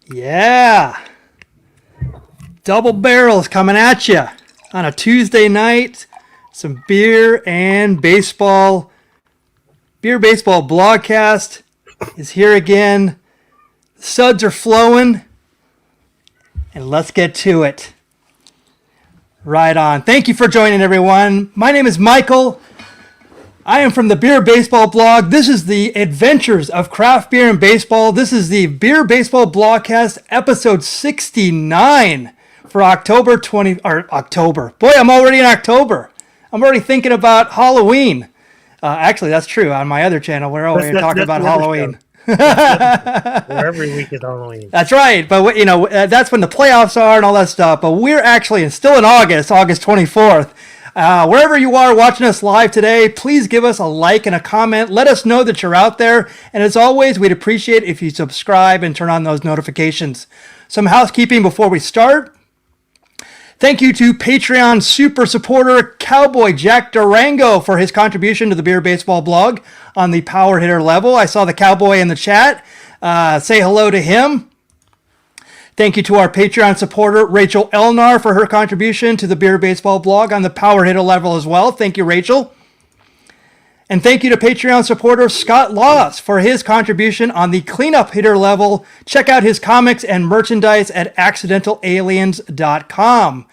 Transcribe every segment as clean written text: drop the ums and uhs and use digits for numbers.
Yeah. Double barrels coming at you on a Tuesday night. Some beer and baseball. Beer Baseball Blogcast is here again. The suds are flowing. And let's get to it. Right on. Thank you for joining, everyone. My name is Michael. I am from the Beer Baseball Blog. This is the adventures of craft beer and baseball. This is the Beer Baseball Blogcast, episode 69 for October. Boy, I'm already in October. I'm already thinking about Halloween. Actually, that's true. On my other channel, we're already talking about Halloween. Where every week is Halloween. That's right. But, that's when the playoffs are and all that stuff. But we're actually still in August 24th. Wherever you are watching us live today, please give us a like and a comment. Let us know that you're out there. And as always, we'd appreciate if you subscribe and turn on those notifications. Some housekeeping before we start. Thank you to Patreon super supporter Cowboy Jack Durango for his contribution to the Beer Baseball Blog on the power hitter level. I saw the Cowboy in the chat. Say hello to him. Thank you to our Patreon supporter Rachel Elnar for her contribution to the Beer Baseball Blog on the power hitter level as well. Thank you, Rachel. And thank you to Patreon supporter Scott Loss for his contribution on the cleanup hitter level. Check out his comics and merchandise at accidentalaliens.com.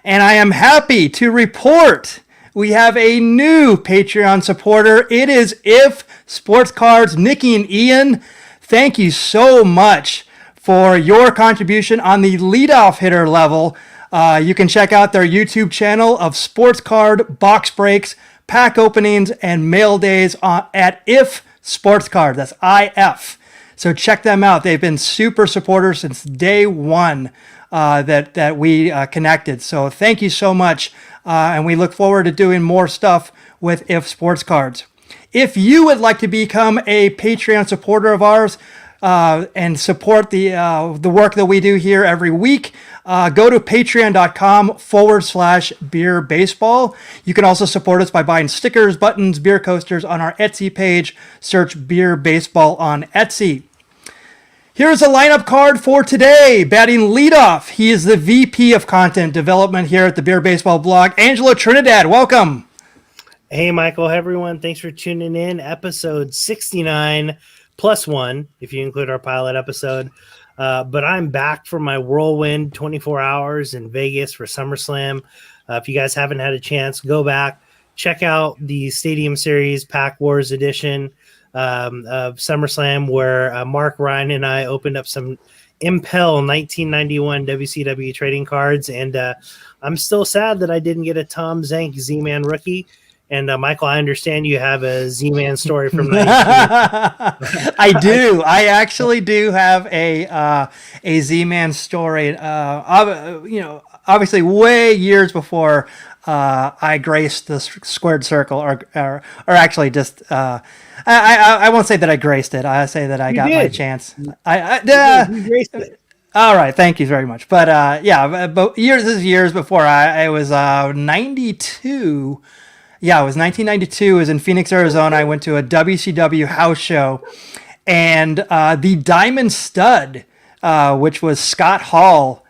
And I am happy to report we have a new Patreon supporter. It is If Sports Cards, Nikki and Ian. Thank you so much for your contribution on the leadoff hitter level. You can check out their YouTube channel of sports card, box breaks, pack openings, and mail days at If Sports Card. That's IF. So check them out. They've been super supporters since day one that we connected. So thank you so much. And we look forward to doing more stuff with If Sports Cards. If you would like to become a Patreon supporter of ours, and support the work that we do here every week, go to patreon.com/beer baseball. You can also support us by buying stickers, buttons, beer coasters on our Etsy page. Search Beer Baseball on Etsy. Here's a lineup card for today. Batting leadoff, he is the VP of Content Development here at the Beer Baseball Blog. Angelo Trinidad, welcome. Hey, Michael. Hey, everyone. Thanks for tuning in. Episode 69. Plus one, if you include our pilot episode. But I'm back from my whirlwind 24 hours in Vegas for SummerSlam. If you guys haven't had a chance, go back, check out the Stadium Series Pack Wars edition of SummerSlam, where Mark, Ryan, and I opened up some Impel 1991 WCW trading cards. And I'm still sad that I didn't get a Tom Zank Z-Man rookie. And Michael, I understand you have a Z-Man story from 92. I do. I actually do have a Z-Man story. Obviously, way years before I graced the squared circle, or actually just I won't say that I graced it. I say that I got my chance. You graced it. All right, thank you very much. But but years before I was 92. Yeah, it was 1992. It was in Phoenix, Arizona. I went to a WCW house show, and the Diamond Stud, which was Scott Hall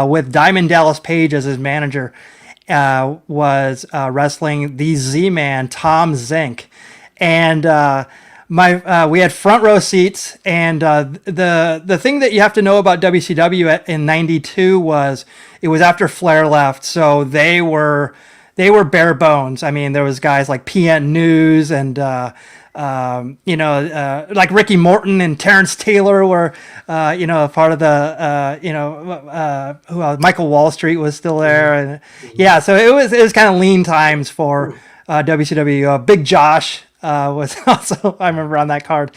with Diamond Dallas Page as his manager, was wrestling the Z-Man, Tom Zank. And we had front row seats, and the thing that you have to know about WCW in 92 was it was after Flair left, so they were bare bones. I mean, there was guys like PN News and, like Ricky Morton and Terrence Taylor were, part of the, who else? Michael Wall Street was still there. And yeah, so it was kind of lean times for WCW. Big Josh was also, I remember, on that card.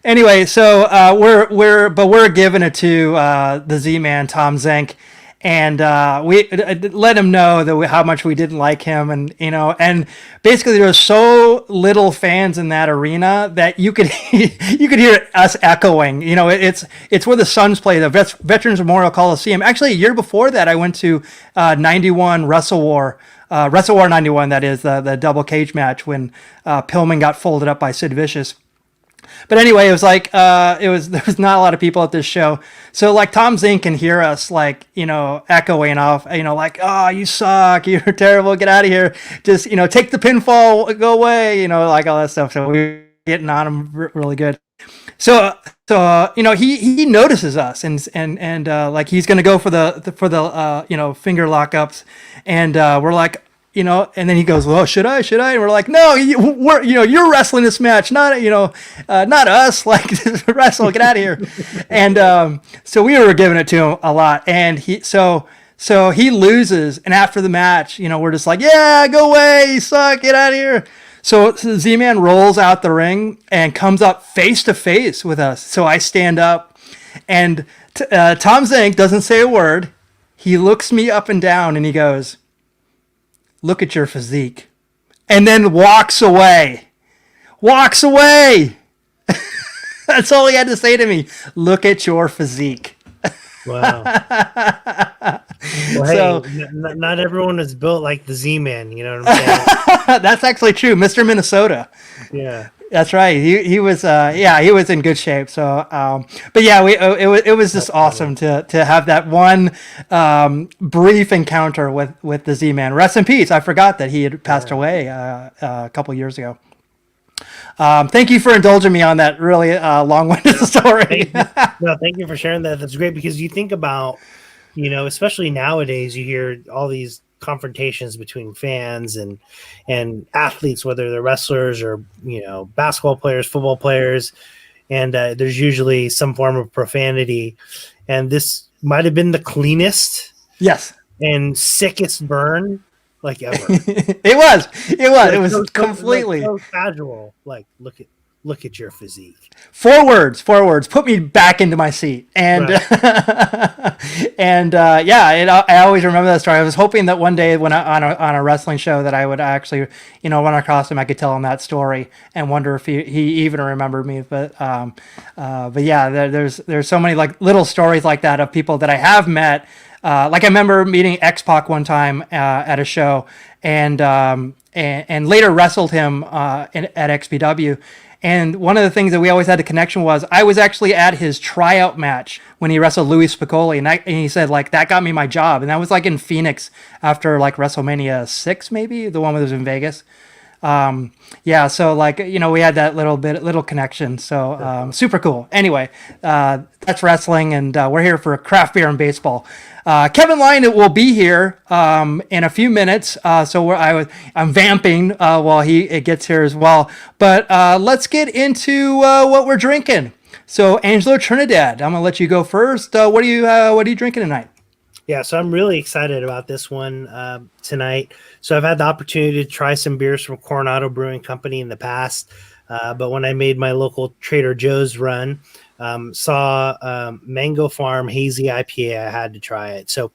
Anyway, so we're giving it to the Z-Man, Tom Zank. And we let him know that how much we didn't like him, and basically there was so little fans in that arena that you could hear us echoing. It's where the Suns play, the Veterans Memorial Coliseum. Actually, a year before that, I went to 91 Wrestle War 91. That is the double cage match when Pillman got folded up by Sid Vicious. But anyway, it was like there was not a lot of people at this show, so like Tom Zink can hear us like echoing off, like, oh, you suck, you're terrible, get out of here, just take the pinfall, go away, like all that stuff. So we were getting on him really good. So he notices us and like he's gonna go for the finger lockups, and we're like. And then he goes, well, should I? And we're like, no, you're wrestling this match, not us. Like, wrestle, get out of here. And so we were giving it to him a lot, and so he loses, and after the match, we're just like, yeah, go away, you suck, get out of here. So Z-Man rolls out the ring and comes up face to face with us. So I stand up, and Tom Zink doesn't say a word. He looks me up and down, and he goes, look at your physique, and then walks away. That's all he had to say to me. Look at your physique. Wow. Well, So, hey, not everyone is built like the Z-Man. You know what I'm saying? that's actually true. Mr. Minnesota. Yeah. That's right. He was he was in good shape. So but yeah, it was just awesome to have that one brief encounter with the Z-Man. Rest in peace. I forgot that he had passed away a couple years ago. Thank you for indulging me on that really long-winded story. No, thank you for sharing that. That's great, because you think about, especially nowadays, you hear all these confrontations between fans and athletes, whether they're wrestlers or basketball players, football players, and there's usually some form of profanity, and this might have been the cleanest Yes. and sickest burn like ever. It was so completely so casual. Like, look at your physique. Four words, put me back into my seat. And Right. and I always remember that story. I was hoping that one day when on a wrestling show that I would actually run across him, I could tell him that story and wonder if he even remembered me. But yeah, there's so many like little stories like that of people that I have met. Like I remember meeting X-Pac one time at a show, and later wrestled him at XPW. And one of the things that we always had a connection was I was actually at his tryout match when he wrestled Louis Spicolli, and he said like that got me my job, and that was like in Phoenix after like WrestleMania 6, maybe the one that was in Vegas. So like we had that little connection, so super cool. Anyway, that's wrestling, and we're here for craft beer and baseball. Kevin Lyon will be here in a few minutes, so I'm vamping while he gets here as well. But let's get into what we're drinking. So Angelo, Trinidad, I'm gonna let you go first. What are you drinking tonight? Yeah, so I'm really excited about this one tonight. So I've had the opportunity to try some beers from Coronado Brewing Company in the past, but when I made my local Trader Joe's run, saw Mango Farm Hazy IPA, I had to try it. So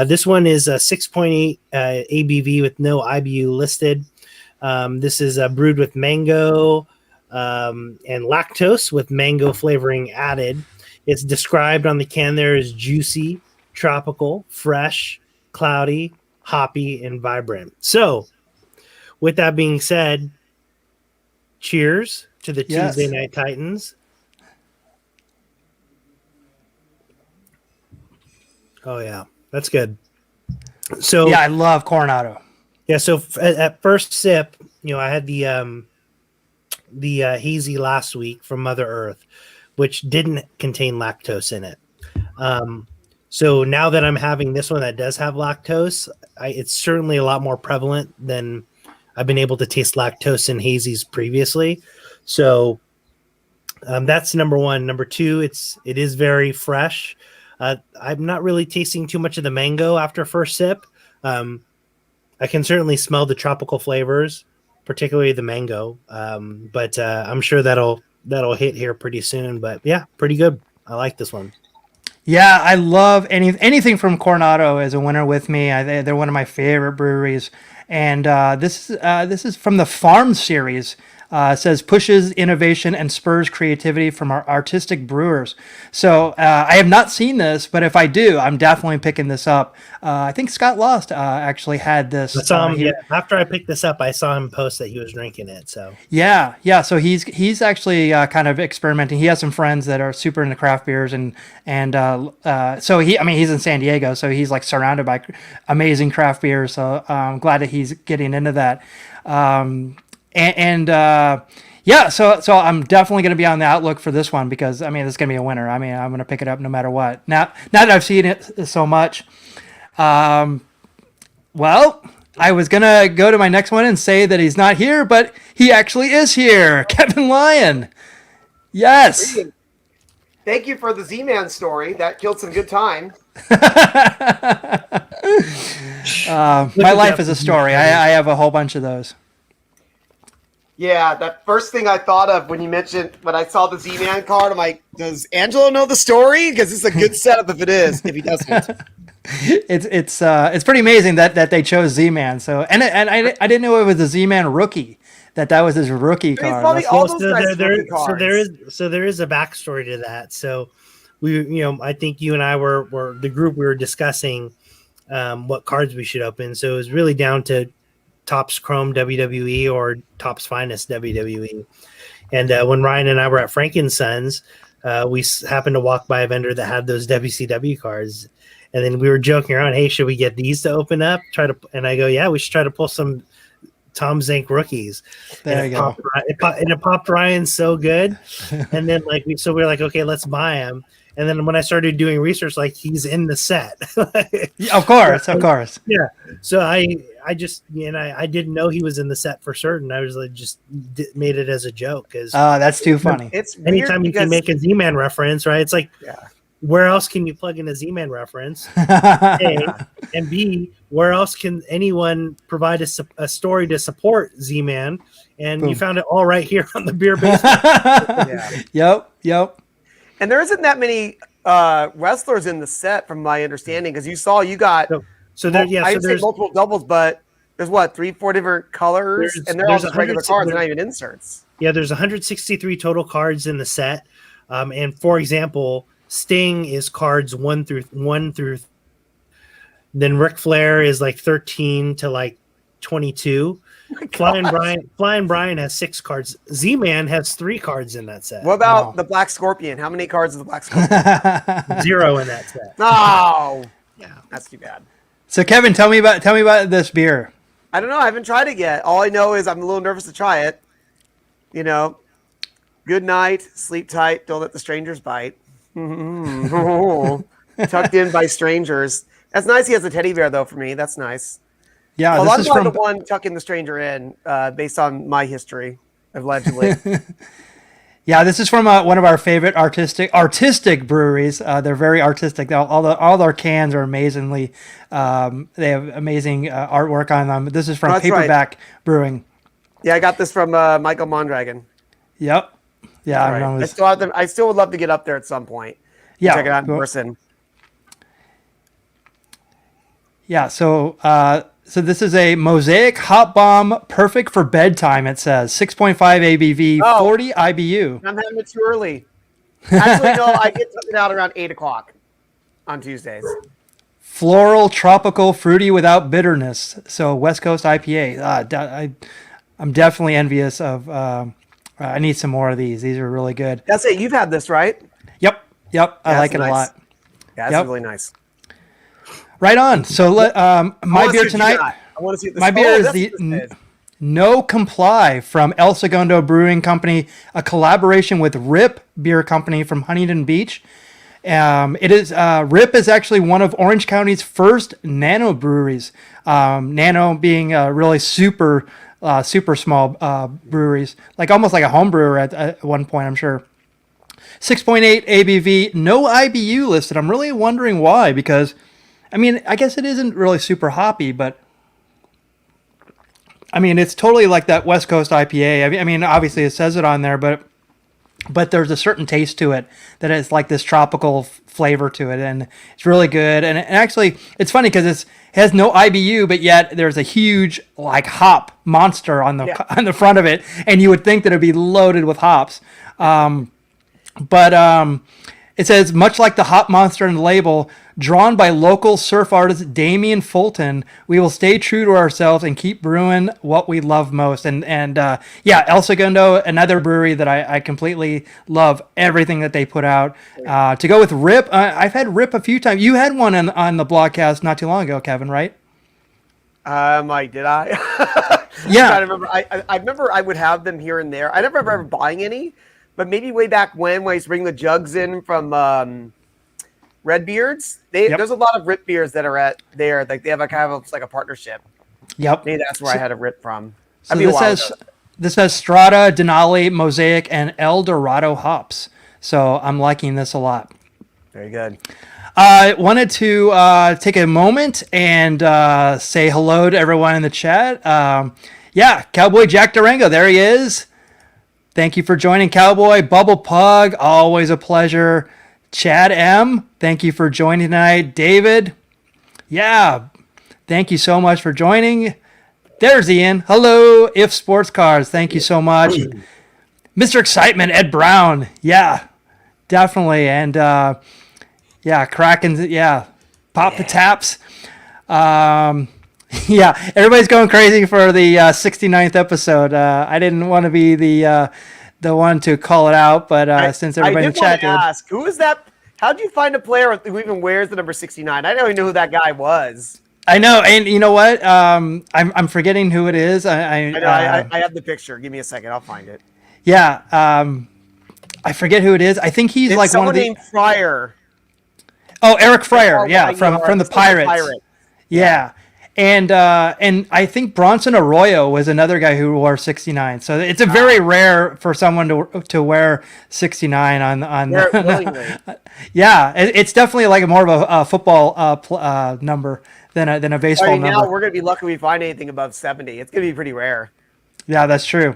this one is a 6.8 ABV with no IBU listed. This is brewed with mango and lactose with mango flavoring added. It's described on the can there as juicy, tropical, fresh, cloudy, hoppy, and vibrant. So with that being said, cheers to the Tuesday Night Titans. Oh yeah, that's good. So yeah, I love Coronado. Yeah, so at first sip, I had the hazy last week from Mother Earth, which didn't contain lactose in it. So now that I'm having this one that does have lactose, it's certainly a lot more prevalent than I've been able to taste lactose in hazies previously. So that's number one. Number two, it is very fresh. I'm not really tasting too much of the mango after first sip. I can certainly smell the tropical flavors, particularly the mango. But I'm sure that'll hit here pretty soon. But yeah, pretty good. I like this one. Yeah, I love anything from Coronado as a winner with me. They're one of my favorite breweries, and this is from the Farm series. Says pushes innovation and spurs creativity from our artistic brewers. So I have not seen this, but if I do, I'm definitely picking this up. I think Scott Lost actually had this. I saw him, after I picked this up, I saw him post that he was drinking it. So yeah. So he's actually kind of experimenting. He has some friends that are super into craft beers, and so he's in San Diego, so he's like surrounded by amazing craft beers. So I'm glad that he's getting into that. So I'm definitely going to be on the outlook for this one because this is going to be a winner. I'm going to pick it up no matter what. Now that I've seen it so much, I was going to go to my next one and say that he's not here, but he actually is here. Kevin Lyon. Yes. Thank you for the Z-Man story. That killed some good time. My life is a story. I have a whole bunch of those. Yeah, that first thing I thought of when I saw the Z-Man card, I'm like, does Angelo know the story? Because it's a good setup if it is. If he doesn't, it's pretty amazing that they chose Z-Man. So and I didn't know it was a Z-Man rookie. That was his rookie card. So there is a backstory to that. So I think you and I were the group we were discussing what cards we should open. So it was really down to Topps Chrome WWE or Topps Finest WWE. And when Ryan and I were at Frankensons, we happened to walk by a vendor that had those WCW cards. And then we were joking around, hey, should we get these to open up? And I go, yeah, we should try to pull some Tom Zink rookies. There you go. It popped Ryan so good. And then we're like, okay, let's buy him. And then when I started doing research, he's in the set. Of course. Yeah. So I didn't know he was in the set for certain. I was made it as a joke. That's too funny. It's anytime you can make a Z-Man reference, right? It's like, where else can you plug in a Z-Man reference? A, and B, where else can anyone provide a story to support Z-Man? And Boom. You found it all right here on the Beer Baseball. Yep. And there isn't that many wrestlers in the set, from my understanding, because you got there's multiple doubles, but there's 3-4 different colors, and they're all just regular cards, not even inserts. Yeah, there's 163 total cards in the set, and for example, Sting is cards 1 through. Then Ric Flair is 13 to 22. Flying Brian has 6 cards. Z-Man has 3 cards in that set. What about the Black Scorpion? How many cards is the Black Scorpion? 0 in that set. Oh, yeah, that's too bad. So Kevin, tell me about this beer. I don't know. I haven't tried it yet. All I know is I'm a little nervous to try it. Good night, sleep tight, don't let the strangers bite. Tucked in by strangers. That's nice. He has a teddy bear though. For me, that's nice. Yeah, this is from the one tucking the stranger in, based on my history, allegedly. Yeah, this is from one of our favorite artistic breweries. They're very artistic. All their cans are amazingly. They have amazing artwork on them. This is from Paperback Brewing. Yeah, I got this from Michael Mondragon. Yep. Yeah, right. I still would love to get up there at some point. Yeah, check it out in person. Yeah, so this is a Mosaic Hop Bomb, perfect for bedtime. It says 6.5 ABV, 40 IBU. I'm having it too early. Actually, no, I get something out around 8:00 on Tuesdays. Floral, tropical, fruity without bitterness. So West Coast IPA. I'm definitely envious of. I need some more of these. These are really good. That's it. You've had this, right? Yep. I like it a lot. Yeah, it's really nice. Right on. So my beer tonight. I want to see this. My beer is the No Comply from El Segundo Brewing Company, a collaboration with Rip Beer Company from Huntington Beach. It is Rip is actually one of Orange County's first nano breweries. Nano being really super small breweries, almost like a home brewer at one point, I'm sure. 6.8 ABV, no IBU listed. I'm really wondering why, because I guess it isn't really super hoppy, but it's totally like that West Coast IPA. Obviously it says it on there, but but there's a certain taste to it that is like this tropical flavor to it, and it's really good. And actually, it's funny because it has no IBU, but yet there's a huge like hop monster on the front of it, and you would think that it'd be loaded with hops. But it says, much like the hop monster in the label, drawn by local surf artist Damian Fulton, we will stay true to ourselves and keep brewing what we love most. And El Segundo, another brewery that I completely love everything that they put out. To go with Rip, I've had Rip a few times. You had one on the blogcast not too long ago, Kevin, right? Did I? Yeah. I remember. I remember I would have them here and there. I never remember buying any. But maybe way back when I used to bring the jugs in from Redbeards, there's a lot of Rip beers that are at there. Like they have a kind of like a partnership. Yep. Maybe that's where I had a Rip from. So this has Strata, Denali, Mosaic, and El Dorado hops. So I'm liking this a lot. Very good. I wanted to take a moment and say hello to everyone in the chat. Cowboy Jack Durango, there he is. Thank you for joining, Cowboy. Bubble Pug, always a pleasure. Chad M, thank you for joining tonight. David, thank you so much for joining. There's Ian. Hello, If Sports Cars, thank you so much. Mr. Excitement, Ed Brown. Yeah, definitely. And Kraken, Pop the Taps. Everybody's going crazy for the 69th episode. I didn't want to be the one to call it out, but since everybody in the chat did. Ask, who is that? How'd you find a player who even wears the number 69? I don't even know who that guy was. I know, and you know what? I'm forgetting who it is. I have the picture. Give me a second. I'll find it. Yeah, I forget who it is. I think he's like one of the. Someone named Fryer. Oh, Eric Fryer. Yeah, from the Pirates. Yeah. And I think Bronson Arroyo was another guy who wore 69. So it's a very rare for someone to wear 69 on. It's definitely like more of a football number than a baseball number. Now we're gonna be lucky we find anything above 70. It's gonna be pretty rare. Yeah, that's true.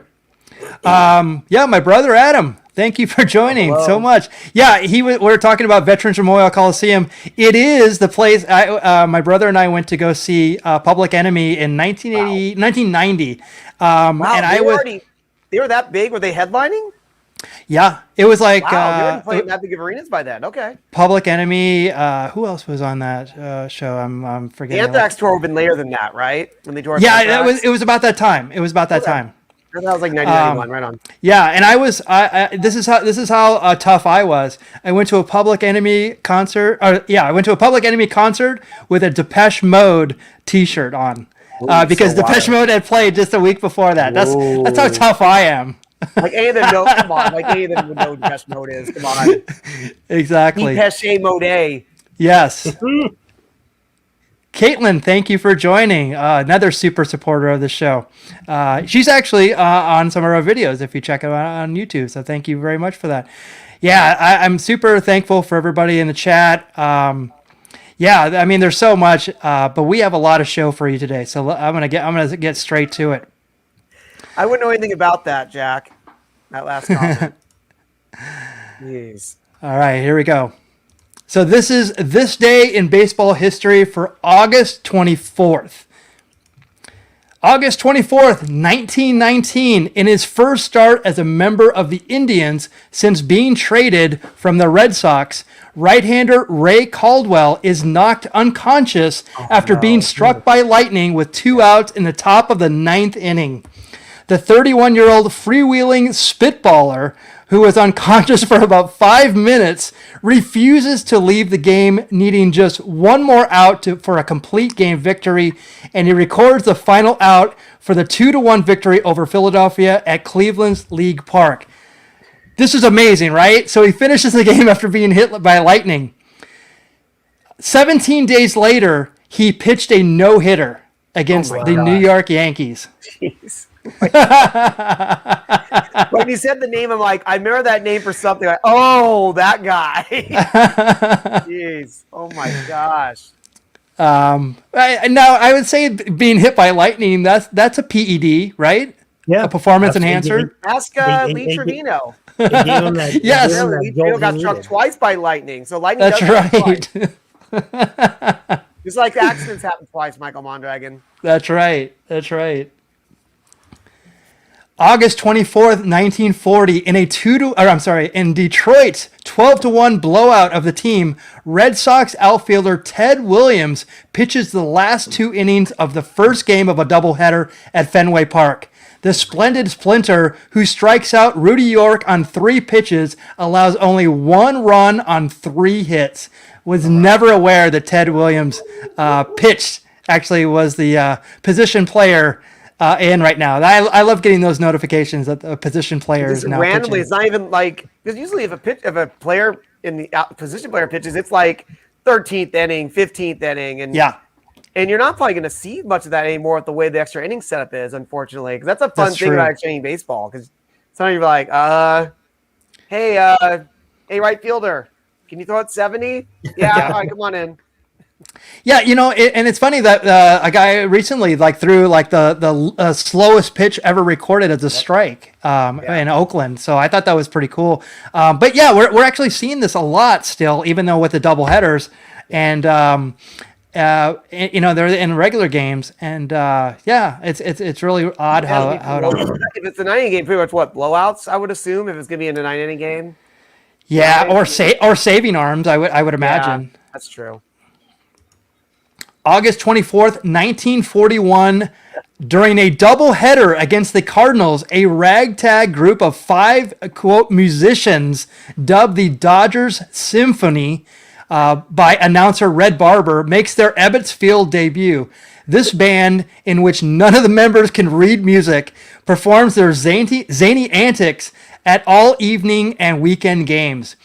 My brother Adam. Thank you for joining so much. Yeah, we're talking about Veterans Memorial Coliseum. It is the place. My brother and I went to go see Public Enemy in 1990. And they were that big? Were they headlining? Yeah, it was like they were playing that big of arenas by then. Okay. Public Enemy. Who else was on that show? I'm forgetting. The Anthrax tour would have been later than that, right? When they toured. Yeah, it was about that time. It was about that time. That was like 1991, right on. Yeah, and this is how tough I was. I went to a Public Enemy concert. I went to a Public Enemy concert with a Depeche Mode T-shirt on, because Depeche Mode had played just a week before that. That's how tough I am. Like any of them know. Come on, like any of them would know who Depeche Mode is. Come on. Exactly. Depeche Mode. Yes. Caitlin, thank you for joining. Another super supporter of the show. She's actually on some of our videos if you check it out on YouTube. So thank you very much for that. Yeah, I'm super thankful for everybody in the chat. I mean, there's so much, but we have a lot of show for you today. So I'm gonna get straight to it. I wouldn't know anything about that, Jack. That last comment. Jeez. All right, here we go. So this is this day in baseball history for August 24th. August 24th, 1919, in his first start as a member of the Indians since being traded from the Red Sox, right-hander Ray Caldwell is knocked unconscious after being struck by lightning with 2 outs in the top of the 9th inning. The 31-year-old freewheeling spitballer, who was unconscious for about 5 minutes, refuses to leave the game, needing just one more out for a complete game victory, and he records the final out for the 2-1 victory over Philadelphia at Cleveland's League Park. This is amazing, right? So he finishes the game after being hit by lightning. 17 days later, he pitched a no-hitter against the New York Yankees. Jeez. When you said the name, I'm like, I remember that name for something. Like, oh, that guy. Jeez. Oh my gosh. I would say being hit by lightning, that's a PED, right? Yeah. A performance enhancer. Ask Lee Trevino. Yes. Leo got struck twice by lightning. So lightning That's right. Just like the accidents happen twice, Michael Mondragon. That's right. August 24th, 1940, in Detroit, 12-1 blowout of the team, Red Sox outfielder Ted Williams pitches the last 2 innings of the first game of a doubleheader at Fenway Park. The splendid Splinter, who strikes out Rudy York on 3 pitches, allows only 1 run on 3 hits. Was never aware that Ted Williams pitched, actually was the position player in right now. I love getting those notifications that the position player is now randomly. pitching. It's not even like, because usually if a player in the position player pitches, it's like 13th inning, 15th inning, and you're not probably going to see much of that anymore with the way the extra inning setup is, unfortunately, because that's a fun thing about extra inning baseball. Because sometimes you're like, hey, right fielder, can you throw it 70? Yeah, all right, come on in. Yeah, and it's funny that a guy recently threw the slowest pitch ever recorded as a strike in Oakland. So I thought that was pretty cool. But yeah, we're actually seeing this a lot still, even though with the double headers, and they're in regular games, and it's really odd how if it's a 9-inning game, pretty much what blowouts I would assume if it's going to be in a 9-inning game. Yeah, or saving arms. I would imagine. Yeah, that's true. August 24th, 1941, during a doubleheader against the Cardinals, a ragtag group of 5, quote, musicians dubbed the Dodgers SymPhony by announcer Red Barber makes their Ebbets Field debut. This band, in which none of the members can read music, performs their zany antics at all evening and weekend games.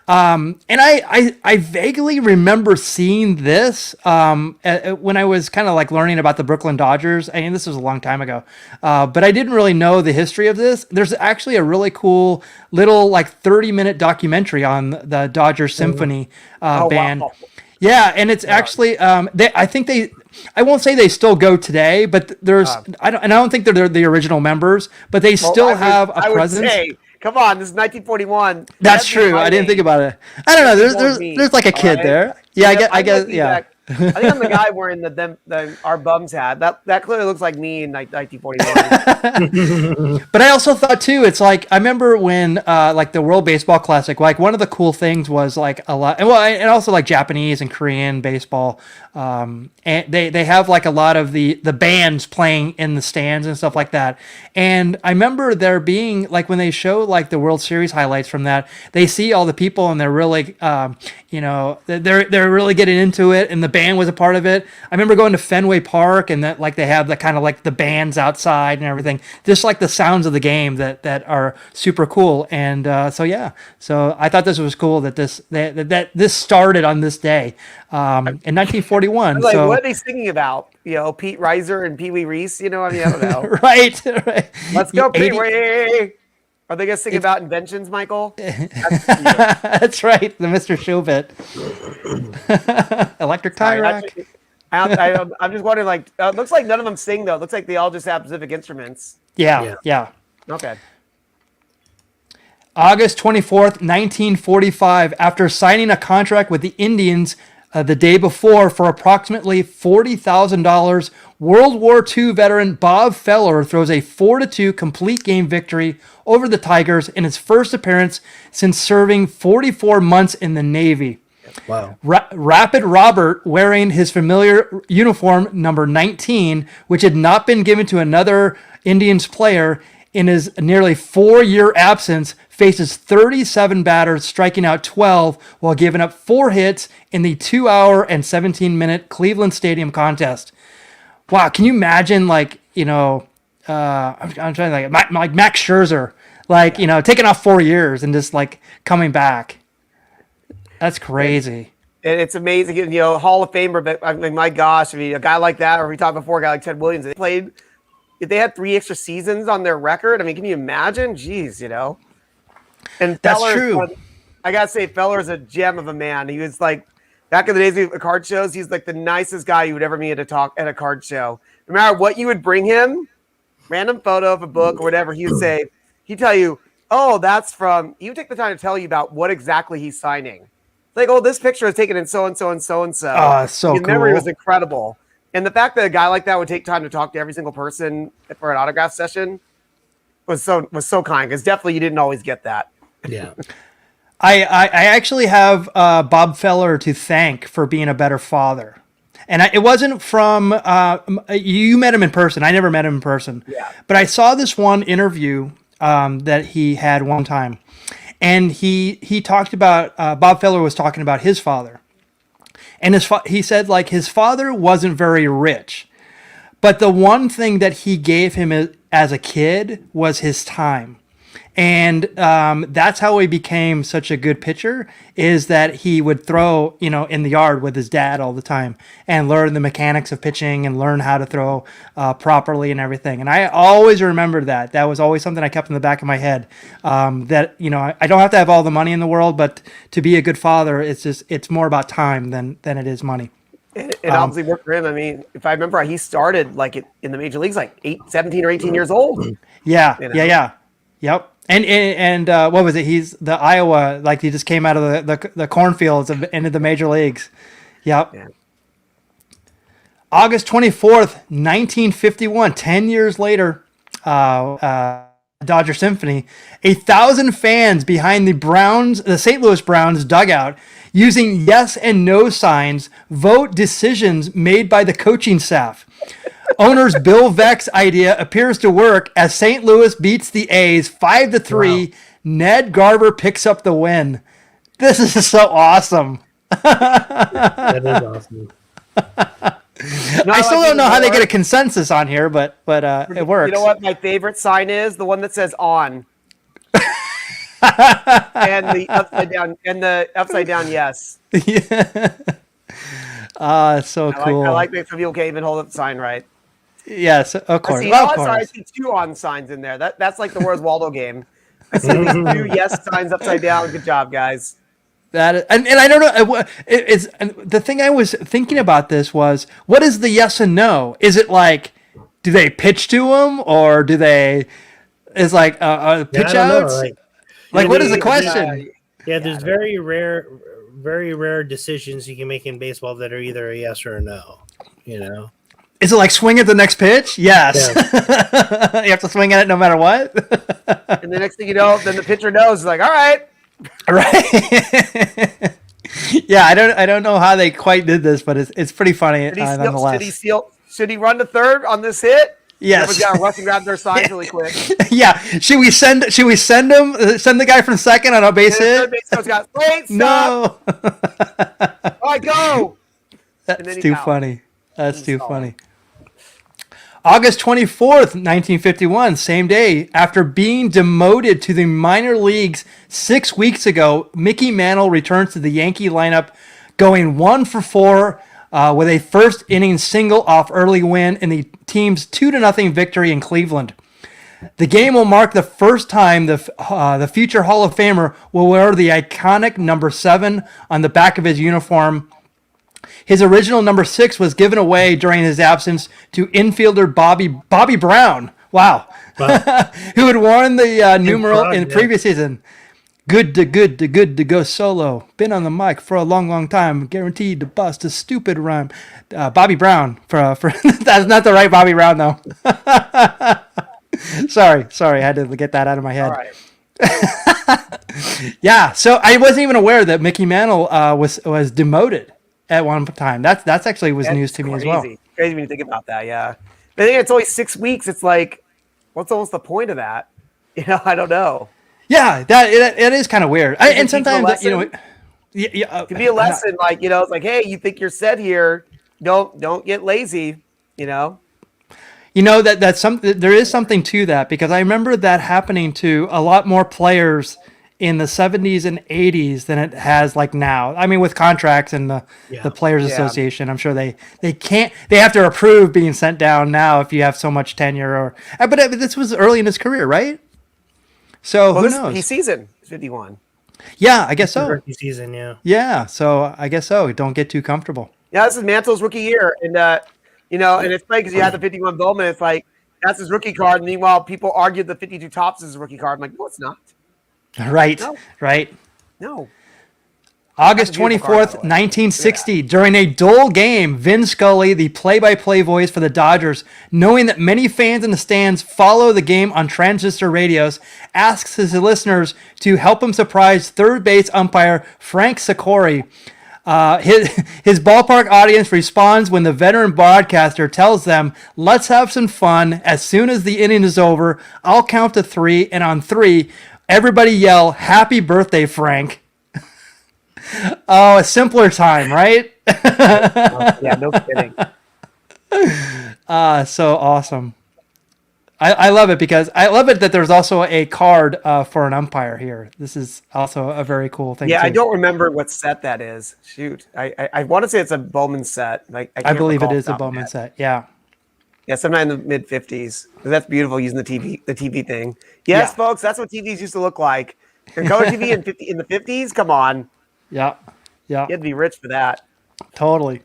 And I vaguely remember seeing this when I was kind of like learning about the Brooklyn Dodgers. I mean, this was a long time ago, but I didn't really know the history of this. There's actually a really cool little 30-minute documentary on the Dodgers SymPhony band. Wow. Yeah, and it's actually I won't say they still go today, but I don't think they're the original members, but they still have a presence. Come on, this is 1941. That's true. I didn't think about it. I don't know. There's like a kid there. Yeah, I guess. Yeah. I think I'm the guy wearing our bums hat. That clearly looks like me in 1941. But I also thought too, it's like I remember when the World Baseball Classic, one of the cool things was a lot, and also Japanese and Korean baseball. And they have a lot of the bands playing in the stands and stuff like that. And I remember there being when they show the World Series highlights from that, they see all the people and they're really they're really getting into it, and the band was a part of it. I remember going to Fenway Park and that they have the kind of the bands outside and everything, just the sounds of the game that are super cool. And so I thought this was cool that this started on this day in 1941. What are they singing about? Pete Reiser and Pee Wee Reese. I don't know. right. Let's go, Pee Wee. Are they going to sing about inventions, Michael? That's right, the Mr. Show bit. Electric tie rack. I'm just wondering, it looks like none of them sing, though. It looks like they all just have specific instruments. Yeah. Okay. August 24th, 1945, after signing a contract with the Indians the day before for approximately $40,000, World War II veteran Bob Feller throws a 4-2 complete game victory over the Tigers in his first appearance since serving 44 months in the Navy. Wow. Rapid Robert, wearing his familiar uniform number 19, which had not been given to another Indians player in his nearly 4-year absence, faces 37 batters, striking out 12 while giving up 4 hits in the 2-hour and 17-minute Cleveland Stadium contest. Wow, can you imagine, I'm trying to think, like Max Scherzer, taking off 4 years and just coming back. That's crazy. And it's amazing, Hall of Famer, but I mean, my gosh, a guy like that, or we talked before, a guy like Ted Williams, if they had 3 extra seasons on their record, can you imagine? Jeez, And that's Feller, true. I gotta say, Feller is a gem of a man. He was back in the days of card shows, he's the nicest guy you would ever meet at a card show. No matter what you would bring him, random photo of a book or whatever, he'd tell you, oh, that's from, you take the time to tell you about what exactly he's signing. Like, oh, this picture is taken in so-and-so and so-and-so. Oh, so His cool. memory was incredible. And the fact that a guy like that would take time to talk to every single person for an autograph session was so kind, because definitely you didn't always get that. Yeah. I actually have Bob Feller to thank for being a better father. And it wasn't from, you met him in person. I never met him in person. Yeah. But I saw this one interview that he had one time. And he talked about, Bob Feller was talking about his father. And he said, like, his father wasn't very rich. But the one thing that he gave him as a kid was his time. And that's how he became such a good pitcher, is that he would throw, in the yard with his dad all the time and learn the mechanics of pitching and learn how to throw properly and everything. And I always remembered that. That was always something I kept in the back of my head, that, I don't have to have all the money in the world, but to be a good father, it's more about time than it is money. It obviously worked for him. I mean, if I remember, he started like in the major leagues, like 17 or 18 years old. Yeah. Yeah. Yep. And what was it? He's the Iowa, like he just came out of the cornfields into the major leagues. Yep. Yeah. August 24th, 1951, 10 years later, Dodger SymPhony, 1,000 fans behind the St. Louis Browns dugout using yes and no signs vote decisions made by the coaching staff. Owner's Bill Veck's idea appears to work as St. Louis beats the A's 5-3. Wow. Ned Garver picks up the win. This is so awesome. That is awesome. I still don't know how they get a consensus on here, but it works. You know what my favorite sign is? The one that says on. and the upside down yes. Yeah. It's so cool. I like that some people can't even hold up the sign right. Yes, of course. I see two on signs in there. That's like the Where's Waldo game. I see these two yes signs upside down. Good job, guys. That is, and I don't know. It's the thing I was thinking about this was, what is the yes and no? Is it like, do they pitch to them, or do they? Is like pitch outs? Like what is the question? Yeah, there's very rare decisions you can make in baseball that are either a yes or a no. Is it like swing at the next pitch? Yes. Yeah. You have to swing at it no matter what. And the next thing you know, then the pitcher knows, like, all right. Right. Yeah, I don't know how they quite did this, but it's pretty funny nonetheless. Should he run to third on this hit? Yes. Everyone's got to rush and grab their signs really quick. Yeah. Should we send the guy from second on a base hit? Third base coach got, wait, no. All right, go. That's too funny. That's too funny. August 24th, 1951, same day, after being demoted to the minor leagues 6 weeks ago, Mickey Mantle returns to the Yankee lineup, going 1 for 4 with a first inning single off early win in the team's 2-0 victory in Cleveland. The game will mark the first time the future Hall of Famer will wear the iconic number 7 on the back of his uniform. His original number 6 was given away during his absence to infielder Bobby Brown. Wow. Who had worn the numeral in the previous season. Good to go solo. Been on the mic for a long time. Guaranteed to bust a stupid rhyme. Bobby Brown. For that's not the right Bobby Brown though. Sorry. I had to get that out of my head. All right. Yeah. So I wasn't even aware that Mickey Mantle was demoted at one time. That's actually was news to me as well. Crazy when you think about that. Yeah. I think it's only 6 weeks. It's like, what's almost the point of that? I don't know. Yeah, it is kind of weird. And sometimes it could be a lesson. Like, it's like, hey, you think you're set here? Don't get lazy. That's something. There is something to that, because I remember that happening to a lot more players in the 70s and 80s than it has like now. I mean, with contracts and the Players Association, I'm sure they have to approve being sent down now if you have so much tenure. But this was early in his career, right? So who knows? He's season 51. Yeah, I guess so. Rookie season, yeah. Yeah, so I guess so. Don't get too comfortable. Yeah, this is Mantle's rookie year, and and it's funny because you have the 51 Bowman. It's like that's his rookie card, and meanwhile, people argued the 52 Topps is his rookie card. I'm like, no, it's not. Right. No. Right. No. August 24th, 1960, during a dull game, Vin Scully, the play-by-play voice for the Dodgers, knowing that many fans in the stands follow the game on transistor radios, asks his listeners to help him surprise third base umpire Frank Sikori. His ballpark audience responds when the veteran broadcaster tells them, "Let's have some fun. As soon as the inning is over, I'll count to 3, and on 3, everybody yell, 'Happy birthday, Frank.'" Oh, a simpler time, right? Yeah, no kidding. So awesome. I love it because I love it that there's also a card for an umpire here. This is also a very cool thing. Yeah, too. I don't remember what set that is. Shoot, I want to say it's a Bowman set. Like I believe it is a Bowman set. Yeah. Yeah, sometime in the mid 50s. That's beautiful using the TV thing. Yes, folks, that's what TVs used to look like. And color TV in the 50s. Come on. Yeah. You had to be rich for that. Totally.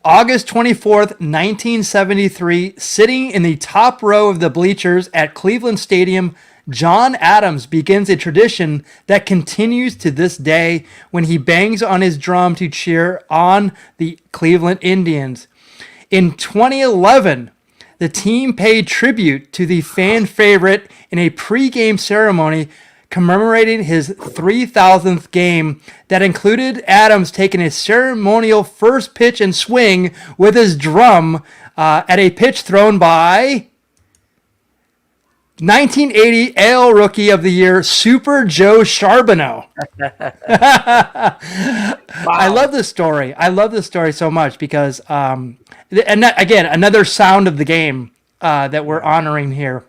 August 24th, 1973, sitting in the top row of the bleachers at Cleveland Stadium, John Adams begins a tradition that continues to this day when he bangs on his drum to cheer on the Cleveland Indians. In 2011, the team paid tribute to the fan favorite in a pregame ceremony commemorating his 3,000th game that included Adams taking a ceremonial first pitch and swing with his drum at a pitch thrown by 1980 AL Rookie of the Year, Super Joe Charbonneau. Wow. I love this story. I love this story so much because, and that, again, another sound of the game that we're honoring here.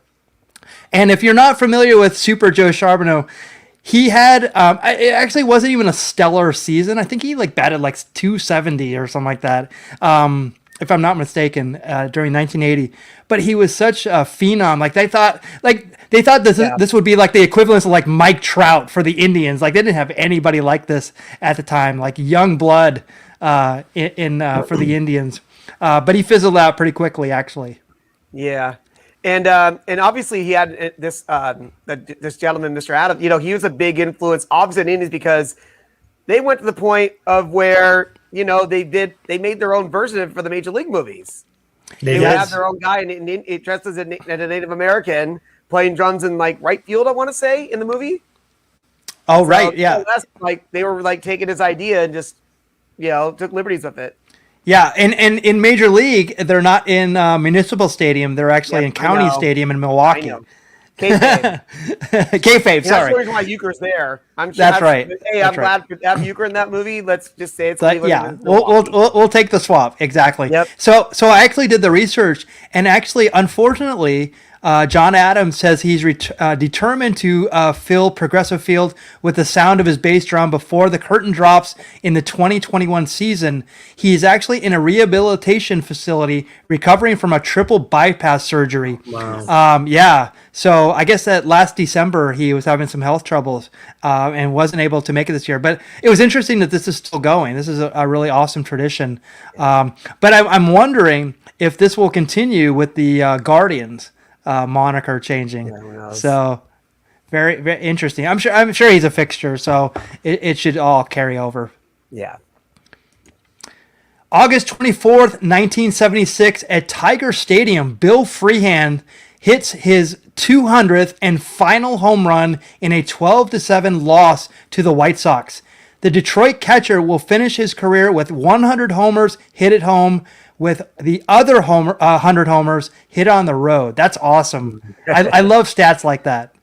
And if you're not familiar with Super Joe Charbonneau, he had, it actually wasn't even a stellar season. I think he batted 270 or something like that, if I'm not mistaken, during 1980. But he was such a phenom. They thought this would be the equivalent of Mike Trout for the Indians. They didn't have anybody like this at the time, young blood for the Indians. But he fizzled out pretty quickly, actually. Yeah. And obviously he had this gentleman, Mr. Adams. He was a big influence, obviously, in Indians because they went to the point of where they made their own version of it for the Major League movies. They would have their own guy dressed as a Native American playing drums in right field. I want to say in the movie. Oh, right, yeah. They were taking his idea and just took liberties with it. Yeah, and in Major League, they're not in Municipal Stadium. They're actually in County Stadium in Milwaukee. I know. Kayfabe. Kayfabe, sorry. That's the reason why Euchre's there. I'm sure that's right. Hey, I'm glad to have Euchre in that movie. Let's just say it's Cleveland. Yeah, we'll take the swap. Exactly. Yep. So I actually did the research, and actually, unfortunately, John Adams says he's determined to fill Progressive Field with the sound of his bass drum before the curtain drops in the 2021 season. He's actually in a rehabilitation facility recovering from a triple bypass surgery. Wow. Yeah. So I guess that last December he was having some health troubles and wasn't able to make it this year. But it was interesting that this is still going. This is a really awesome tradition. But I'm wondering if this will continue with the Guardians moniker changing. Yeah, so very, very interesting. I'm sure he's a fixture, so it should all carry over. Yeah. August 24th, 1976, at Tiger Stadium, Bill Freehan hits his 200th and final home run in a 12-7 loss to the White Sox. The Detroit catcher will finish his career with 100 homers hit at home, with the other 100 homers hit on the road. That's awesome. I love stats like that.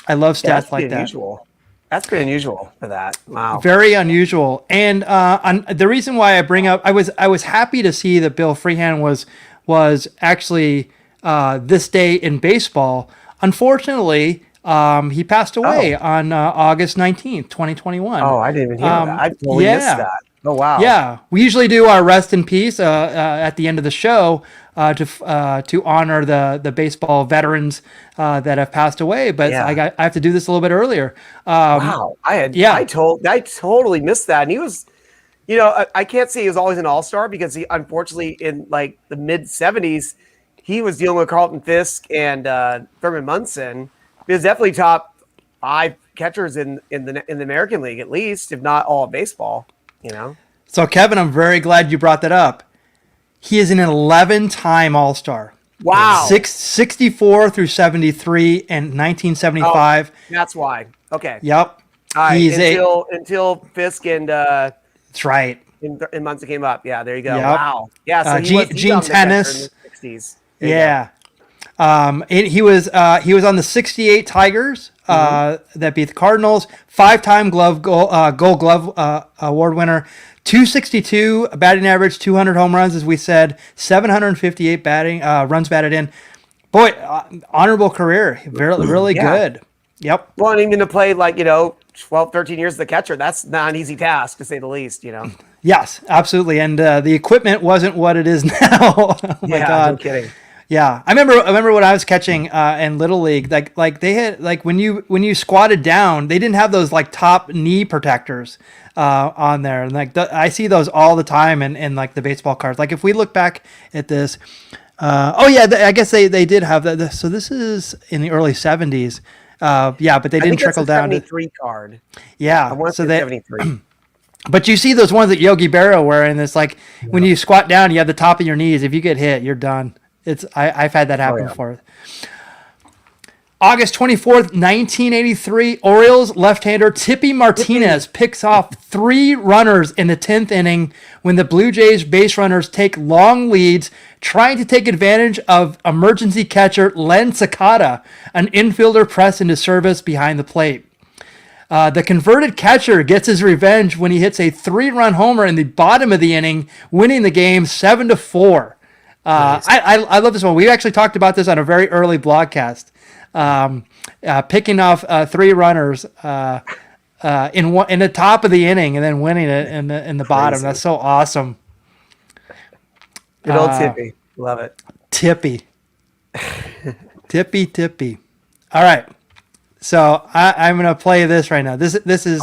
I love stats like that. Unusual. That's pretty unusual for that. Wow. Very unusual. And the reason why I bring up, I was happy to see that Bill Freehan was actually this day in baseball. Unfortunately, he passed away on August 19th, 2021. Oh, I didn't even hear that. I totally missed that. Oh, wow. Yeah. We usually do our rest in peace at the end of the show to honor the baseball veterans that have passed away. But I have to do this a little bit earlier. Wow. I totally missed that. And he was, I can't say he was always an all-star because he, unfortunately, in the mid 70s, he was dealing with Carlton Fisk and Thurman Munson. He was definitely top 5 catchers in the American League, at least, if not all of baseball. So Kevin, I'm very glad you brought that up. He is an 11-time All-Star. Wow. 64 through 73 and 1975. Oh, that's why. Okay. Yep. All right. Until Fisk and that's right. In months that came up. Yeah, there you go. Yep. Wow. Yeah. So Gene Tennis. In the 60s. Yeah. He was on the 68 Tigers that beat the Cardinals. 5-time Gold Glove award winner. 262 batting average, 200 home runs, as we said, 758 runs batted in. Boy, honorable career. Really good. Yep. Well, and even to play 12, 13 years as the catcher, that's not an easy task, to say the least, Yes, absolutely. And the equipment wasn't what it is now. Oh my God. No kidding. Yeah, I remember when I was catching in Little League, like they had when you squatted down, they didn't have those top knee protectors on there, and I see those all the time in the baseball cards. Like if we look back at this, I guess they did have that. So this is in the early 70s, but they didn't trickle down. 73 card. Yeah, so they 73. But you see those ones that Yogi Berra wearing. It's when you squat down, you have the top of your knees. If you get hit, you're done. I've had that happen before. August 24th, 1983, Orioles left-hander Tippy Martinez picks off 3 runners in the 10th inning when the Blue Jays base runners take long leads, trying to take advantage of emergency catcher Len Sakata, an infielder pressed into service behind the plate. The converted catcher gets his revenge when he hits a 3-run homer in the bottom of the inning, winning the game 7-4. Nice. I love this one. We actually talked about this on a very early blogcast. Picking off 3 runners in the top of the inning and then winning it in the bottom. That's so awesome. Good old Tippy. Love it. Tippy. Tippy. All right. So I'm gonna play this right now. This is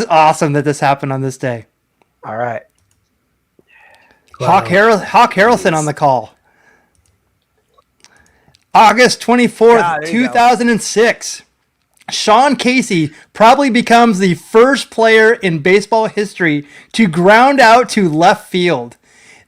awesome that this happened on this day. All right. Hawk Harrelson on the call. August 24th, 2006. Sean Casey probably becomes the first player in baseball history to ground out to left field.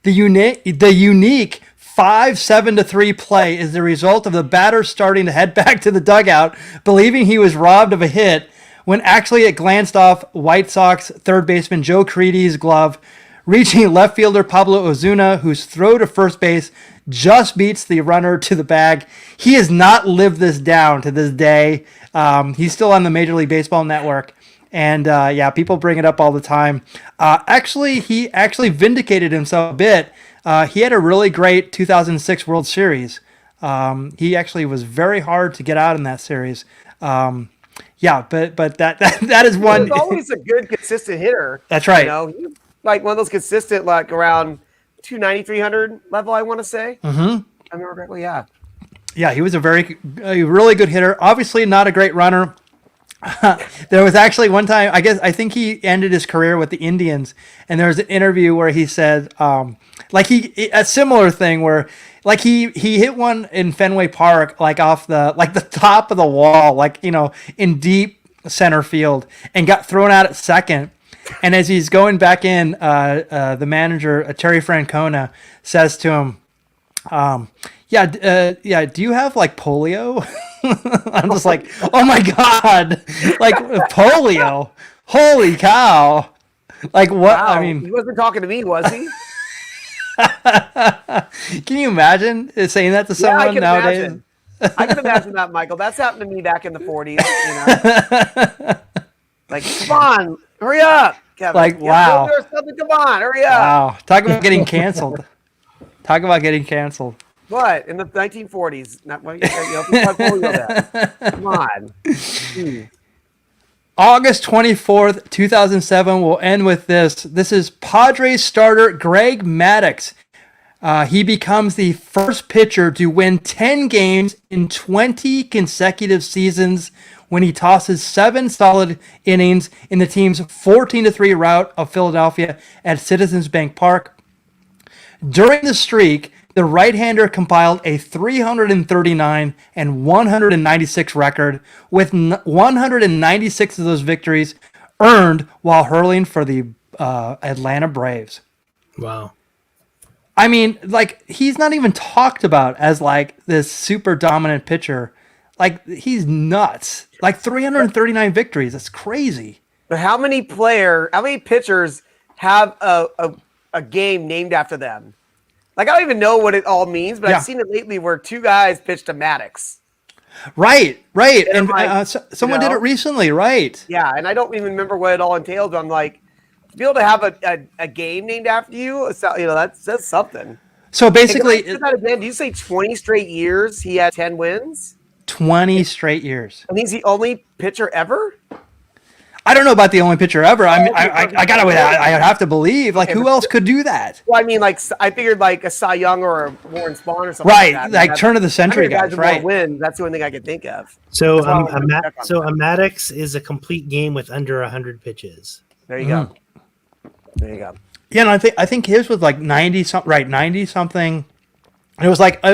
The unique 5-7-3 play is the result of the batter starting to head back to the dugout, believing he was robbed of a hit, when actually it glanced off White Sox third baseman Joe Creedy's glove, reaching left fielder Pablo Ozuna, whose throw to first base just beats the runner to the bag. He has not lived this down to this day. He's still on the Major League Baseball Network. And people bring it up all the time. He actually vindicated himself a bit. He had a really great 2006 World Series. He actually was very hard to get out in that series. But that is one. He's always a good, consistent hitter. That's right. Like one of those consistent, around 290, 300 level, I want to say. Mm-hmm. I remember correctly, yeah. Yeah, he was a really good hitter. Obviously not a great runner. There was actually one time, I think he ended his career with the Indians, and there was an interview where he said, a similar thing where, he hit one in Fenway Park, off the top of the wall, in deep center field, and got thrown out at second. And as he's going back in, the manager, Terry Francona, says to him, do you have polio? I'm just like, oh my God, polio. Holy cow. What? Wow. I mean, he wasn't talking to me, was he? Can you imagine saying that to someone nowadays? Imagine. I can imagine that, Michael. That's happened to me back in the 40s. Come on, hurry up, Kevin. Wow. Come on, hurry up. Wow. Talk about getting canceled. What? In the 1940s? Not what Come on. August 24th, 2007. We'll end with this. This is Padres starter Greg Maddox. He becomes the first pitcher to win 10 games in 20 consecutive seasons when he tosses 7 solid innings in the team's 14-3 rout of Philadelphia at Citizens Bank Park. During the streak, the right-hander compiled a 339 and 196 record, with 196 of those victories earned while hurling for the Atlanta Braves. Wow. I mean, like, he's not even talked about as like this super dominant pitcher. Like, he's nuts. Like 339 victories. That's crazy. But how many pitchers have a game named after them? Like, I don't even know what it all means, but I've seen it lately where two guys pitched to Maddox. Right. And someone did it recently, right? Yeah, and I don't even remember what it all entailed, but I'm like, to be able to have a game named after you, that's something. So basically, do you say 20 straight years he had 10 wins? 20 straight years. And he's the only pitcher ever? I don't know about the only pitcher ever. I have to believe. Like, who else could do that? Well, I mean, like, I figured like a Cy Young or a Warren Spahn or something. Right, like turn of the century guys. Right. Wins. That's the only thing I could think of. So, a Maddox is a complete game with under 100 pitches. There you go. There you go. Yeah, and I think his was like 90 something. Right, 90 something. It was like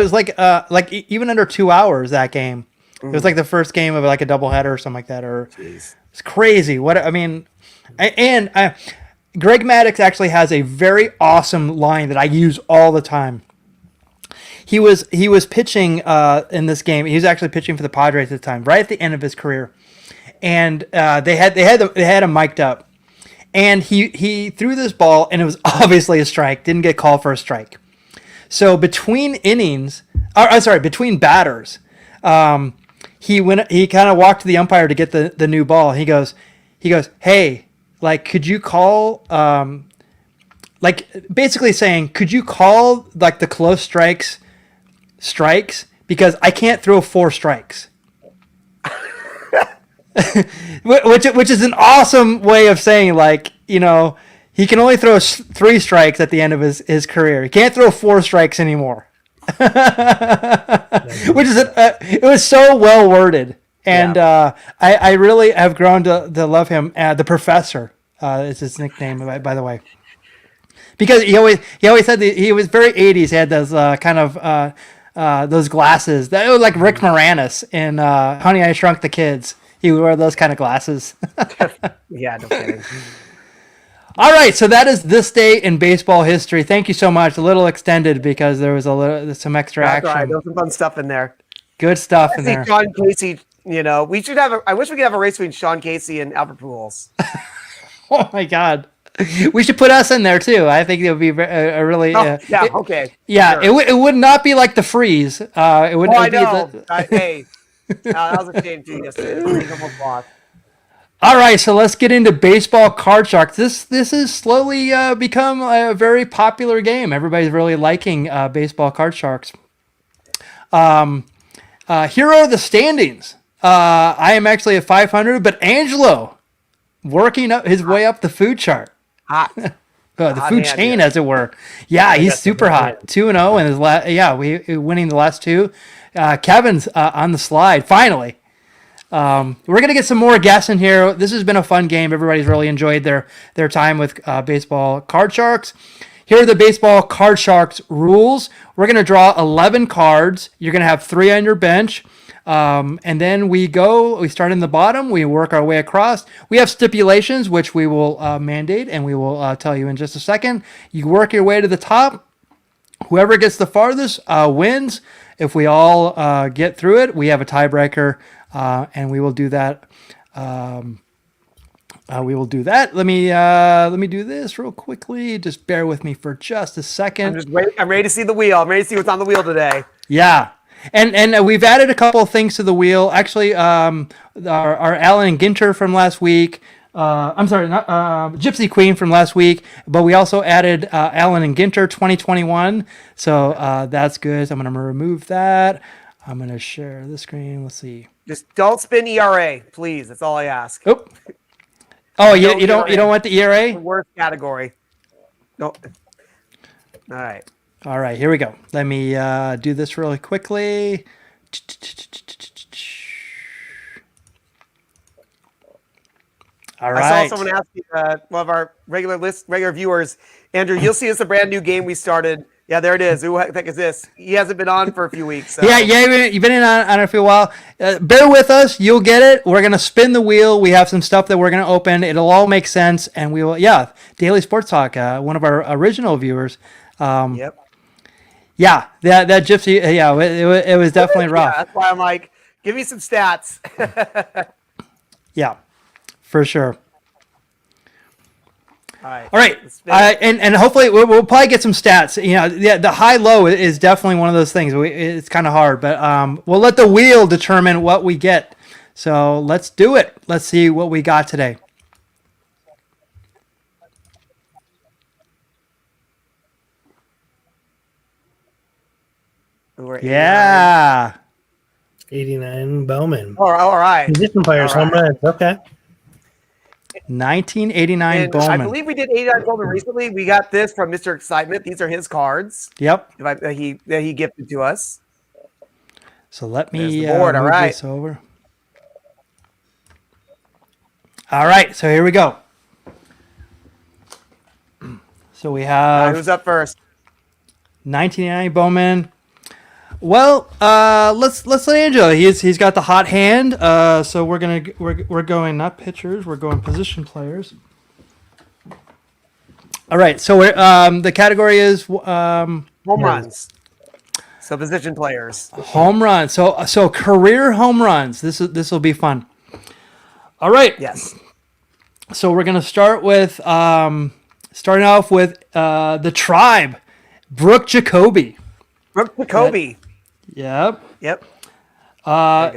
even under 2 hours that game. It was like the first game of like a doubleheader or something like that. Jeez. It's crazy. Greg Maddox actually has a very awesome line that I use all the time. He was pitching in this game. He was actually pitching for the Padres at the time, right at the end of his career, and they had him mic'd up, and he threw this ball, and it was obviously a strike. Didn't get called for a strike. So between batters. He kind of walked to the umpire to get the new ball. He goes, hey, like, could you call, like, basically saying, could you call like the close strikes because I can't throw 4 strikes. which is an awesome way of saying, like, you know, he can only throw 3 strikes at the end of his career. He can't throw 4 strikes anymore. Which is it was so well worded, and I really have grown to love him. The Professor is his nickname, by the way, because he always said he was very 80s. He had those kind of those glasses that were like Rick Moranis in Honey, I Shrunk the Kids. He would wear those kind of glasses. Yeah, no kidding. All right, so that is this day in baseball history. Thank you so much. A little extended because there was some extra action. Right. There's some fun stuff in there. Good stuff in there. Sean Casey, you know, we should have. I wish we could have a race between Sean Casey and Albert Pujols. Oh my God, we should put us in there too. I think it would be a really. Okay. Yeah, sure. It would not be like the freeze. It would. I know. Hey, that was a shame too yesterday. All right, so let's get into baseball card sharks. This has slowly become a very popular game. Everybody's really liking baseball card sharks. Hero of the standings. I am actually at 500, but Angelo working up his way up the food chart. Hot. The food chain, as it were. Yeah, he's super hot. 2-0 in his last. Yeah, we winning the last 2. Kevin's on the slide finally. We're going to get some more guests in here. This has been a fun game. Everybody's really enjoyed their time with baseball card sharks. Here are the baseball card sharks rules. We're going to draw 11 cards. You're going to have 3 on your bench. And then we start in the bottom. We work our way across. We have stipulations, which we will mandate, and we will tell you in just a second. You work your way to the top. Whoever gets the farthest wins. If we all get through it, we have a tiebreaker. And we will do that. Let me do this real quickly. Just bear with me for just a second. I'm ready to see the wheel. I'm ready to see what's on the wheel today. Yeah. And we've added a couple of things to the wheel. Actually, our Alan and Ginter from last week. I'm sorry, not Gypsy Queen from last week, but we also added Alan and Ginter 2021. So that's good. So I'm going to remove that. I'm going to share the screen. Let's see. Just don't spin ERA, please. That's all I ask. Oh, you don't want the ERA? Worst category. No. All right. Here we go. Let me do this really quickly. All right. I saw someone ask one of our regular viewers, Andrew. You'll see it's a brand new game we started Yeah, there it is. Who the heck is this? He hasn't been on for a few weeks. So. Yeah, you've been in on it for a while. Bear with us. You'll get it. We're going to spin the wheel. We have some stuff that we're going to open. It'll all make sense. And we will, Daily Sports Talk, one of our original viewers. Yep. Yeah, that gypsy, it was definitely rough. Yeah, that's why I'm like, give me some stats. Yeah, for sure. All right. And hopefully we'll probably get some stats. The high-low is definitely one of those things. It's kind of hard, but we'll let the wheel determine what we get. So let's do it. Let's see what we got today. Yeah. 89 Bowman. All right. Position players, home runs. Okay. 1989 and Bowman. I believe we did 89 Bowman recently. We got this from Mr. Excitement. These are his cards. Yep. That he gifted to us. So let me move this over. All right. So here we go. So we have. Who's up first? 1989 Bowman. Well, let's let Angelo. He's got the hot hand. So we're going not pitchers. We're going position players. All right. So the category is home runs. So position players. Home runs. So career home runs. This will be fun. All right. Yes. So we're gonna start with starting off with the Tribe, Brooke Jacoby. Brooke Jacoby. Yep.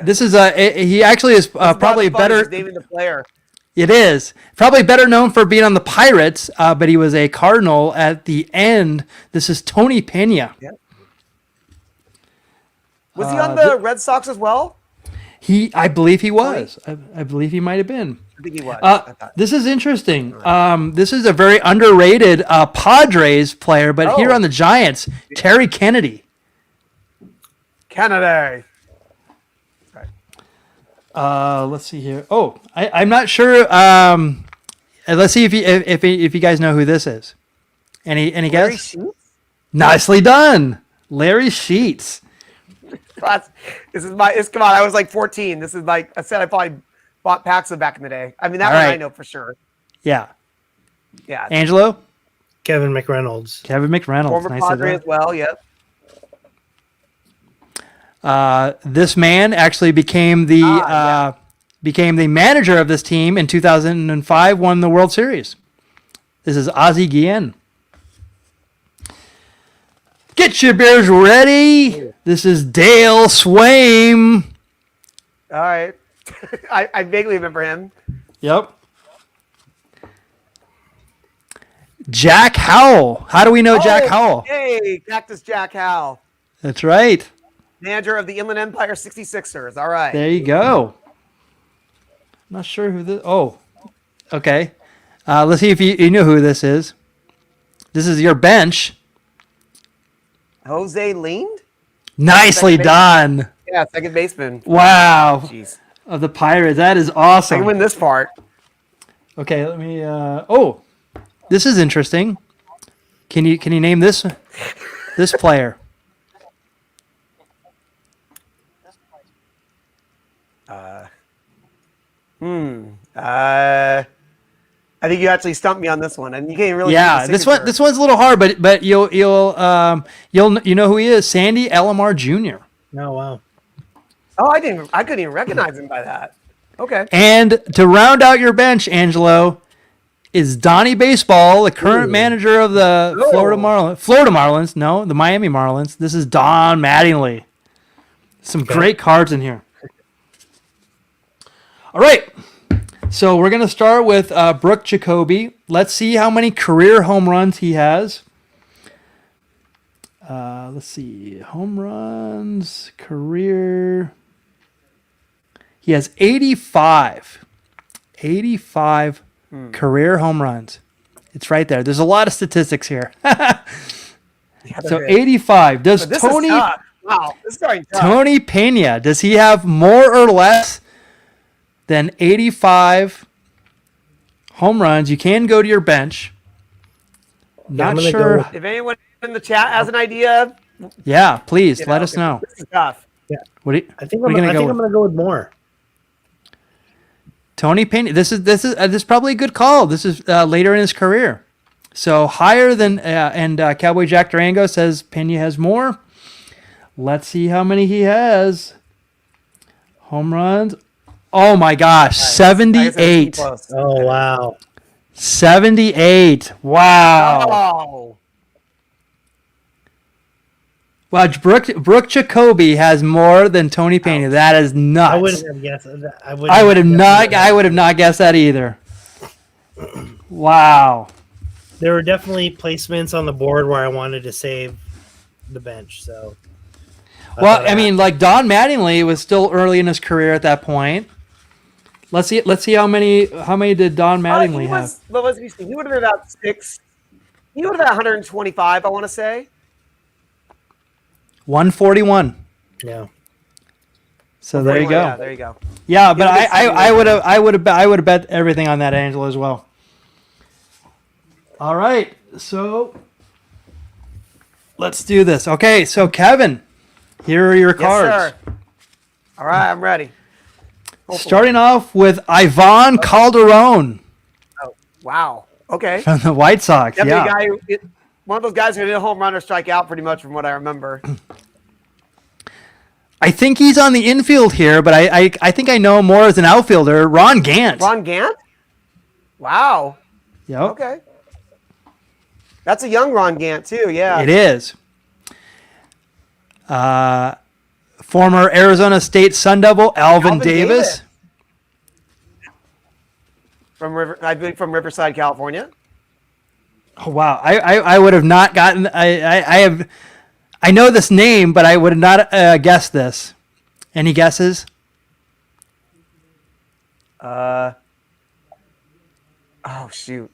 This is he actually is probably better. Naming the player. It is probably better known for being on the Pirates, but he was a Cardinal at the end. This is Tony Pena. Yep. Was he on the Red Sox as well? I believe he was. I believe he might have been. I think he was. This is interesting. This is a very underrated Padres player, but here on the Giants, Terry Kennedy. Kennedy. Let's see here. Oh, I'm not sure. Let's see if you guys know who this is. Any guess? Larry Sheets? Nicely done, Larry Sheets. Come on. I was like 14. This is like I said. I probably bought packs of back in the day. I mean that one I know for sure. Yeah. Yeah. Angelo. Kevin McReynolds. Former Padre as well. Yep. This man actually became the manager of this team in 2005. Won the World Series. This is Ozzie Guillen. Get your beers ready. This is Dale Swaim. All right. I vaguely remember him. Yep. Jack Howell. How do we know Jack Howell? Hey, Cactus Jack Howell. That's right. Manager of the Inland Empire 66ers. All right. There you go. I'm not sure who this. Oh, okay. Let's see if you know who this is. This is your bench. Jose Lind? Nicely done. Yeah, second baseman. Wow. Jeez. Of the Pirates. That is awesome. I can win this part. Okay, let me. This is interesting. Can you name this player? I think you actually stumped me on this one, and you can't really. Yeah, this one's a little hard, but you'll know who he is. Sandy Alomar Jr. Oh wow. Oh, I couldn't even recognize him by that. Okay. And to round out your bench, Angelo, is Donnie Baseball, the current manager of the Florida Marlins. No, the Miami Marlins. This is Don Mattingly. Some great cards in here. All right. So we're going to start with Brooke Jacoby. Let's see how many career home runs he has. Let's see. Home runs, career. He has 85. 85 career home runs. It's right there. There's a lot of statistics here. So 85. Does Tony... Wow, this is starting tough. Tony Pena, does he have more or less than 85 home runs? You can go to your bench. Not sure. If anyone in the chat has an idea, yeah, please let us know. This is tough. Yeah. I think I'm going to go with more. Tony Pena. This is probably a good call. This is later in his career. So higher than, and Cowboy Jack Durango says Pena has more. Let's see how many he has. Home runs. Oh my gosh, 78. Oh, wow. 78. Wow. Oh. Wow, Brooke Jacoby has more than Tony Pena. That is nuts. I wouldn't have guessed that. I would have not guessed that either. Wow. There were definitely placements on the board where I wanted to save the bench. So, I mean, like Don Mattingly was still early in his career at that point. Let's see how many did Don Mattingly have? He would have been about 6. He would have been 125, I want to say. 141. Yeah. So there you go. Yeah, there you go. Yeah, but I would have bet everything on that, Angelo, as well. All right, so let's do this. Okay, so Kevin, here are your cards. Yes, sir. All right, I'm ready. Starting off with Ivonne Calderon. Oh, wow. Okay. From the White Sox. Definitely a guy one of those guys who did a home run or strike out pretty much from what I remember. I think he's on the infield here, but I think I know him more as an outfielder. Ron Gant. Ron Gant? Wow. Yep. Okay. That's a young Ron Gant too, yeah. It is. Former Arizona State Sun Devil Alvin Davis. I believe from Riverside, California. Oh, wow. I would have not gotten I know this name, but I would have not guessed this. Any guesses? Oh shoot.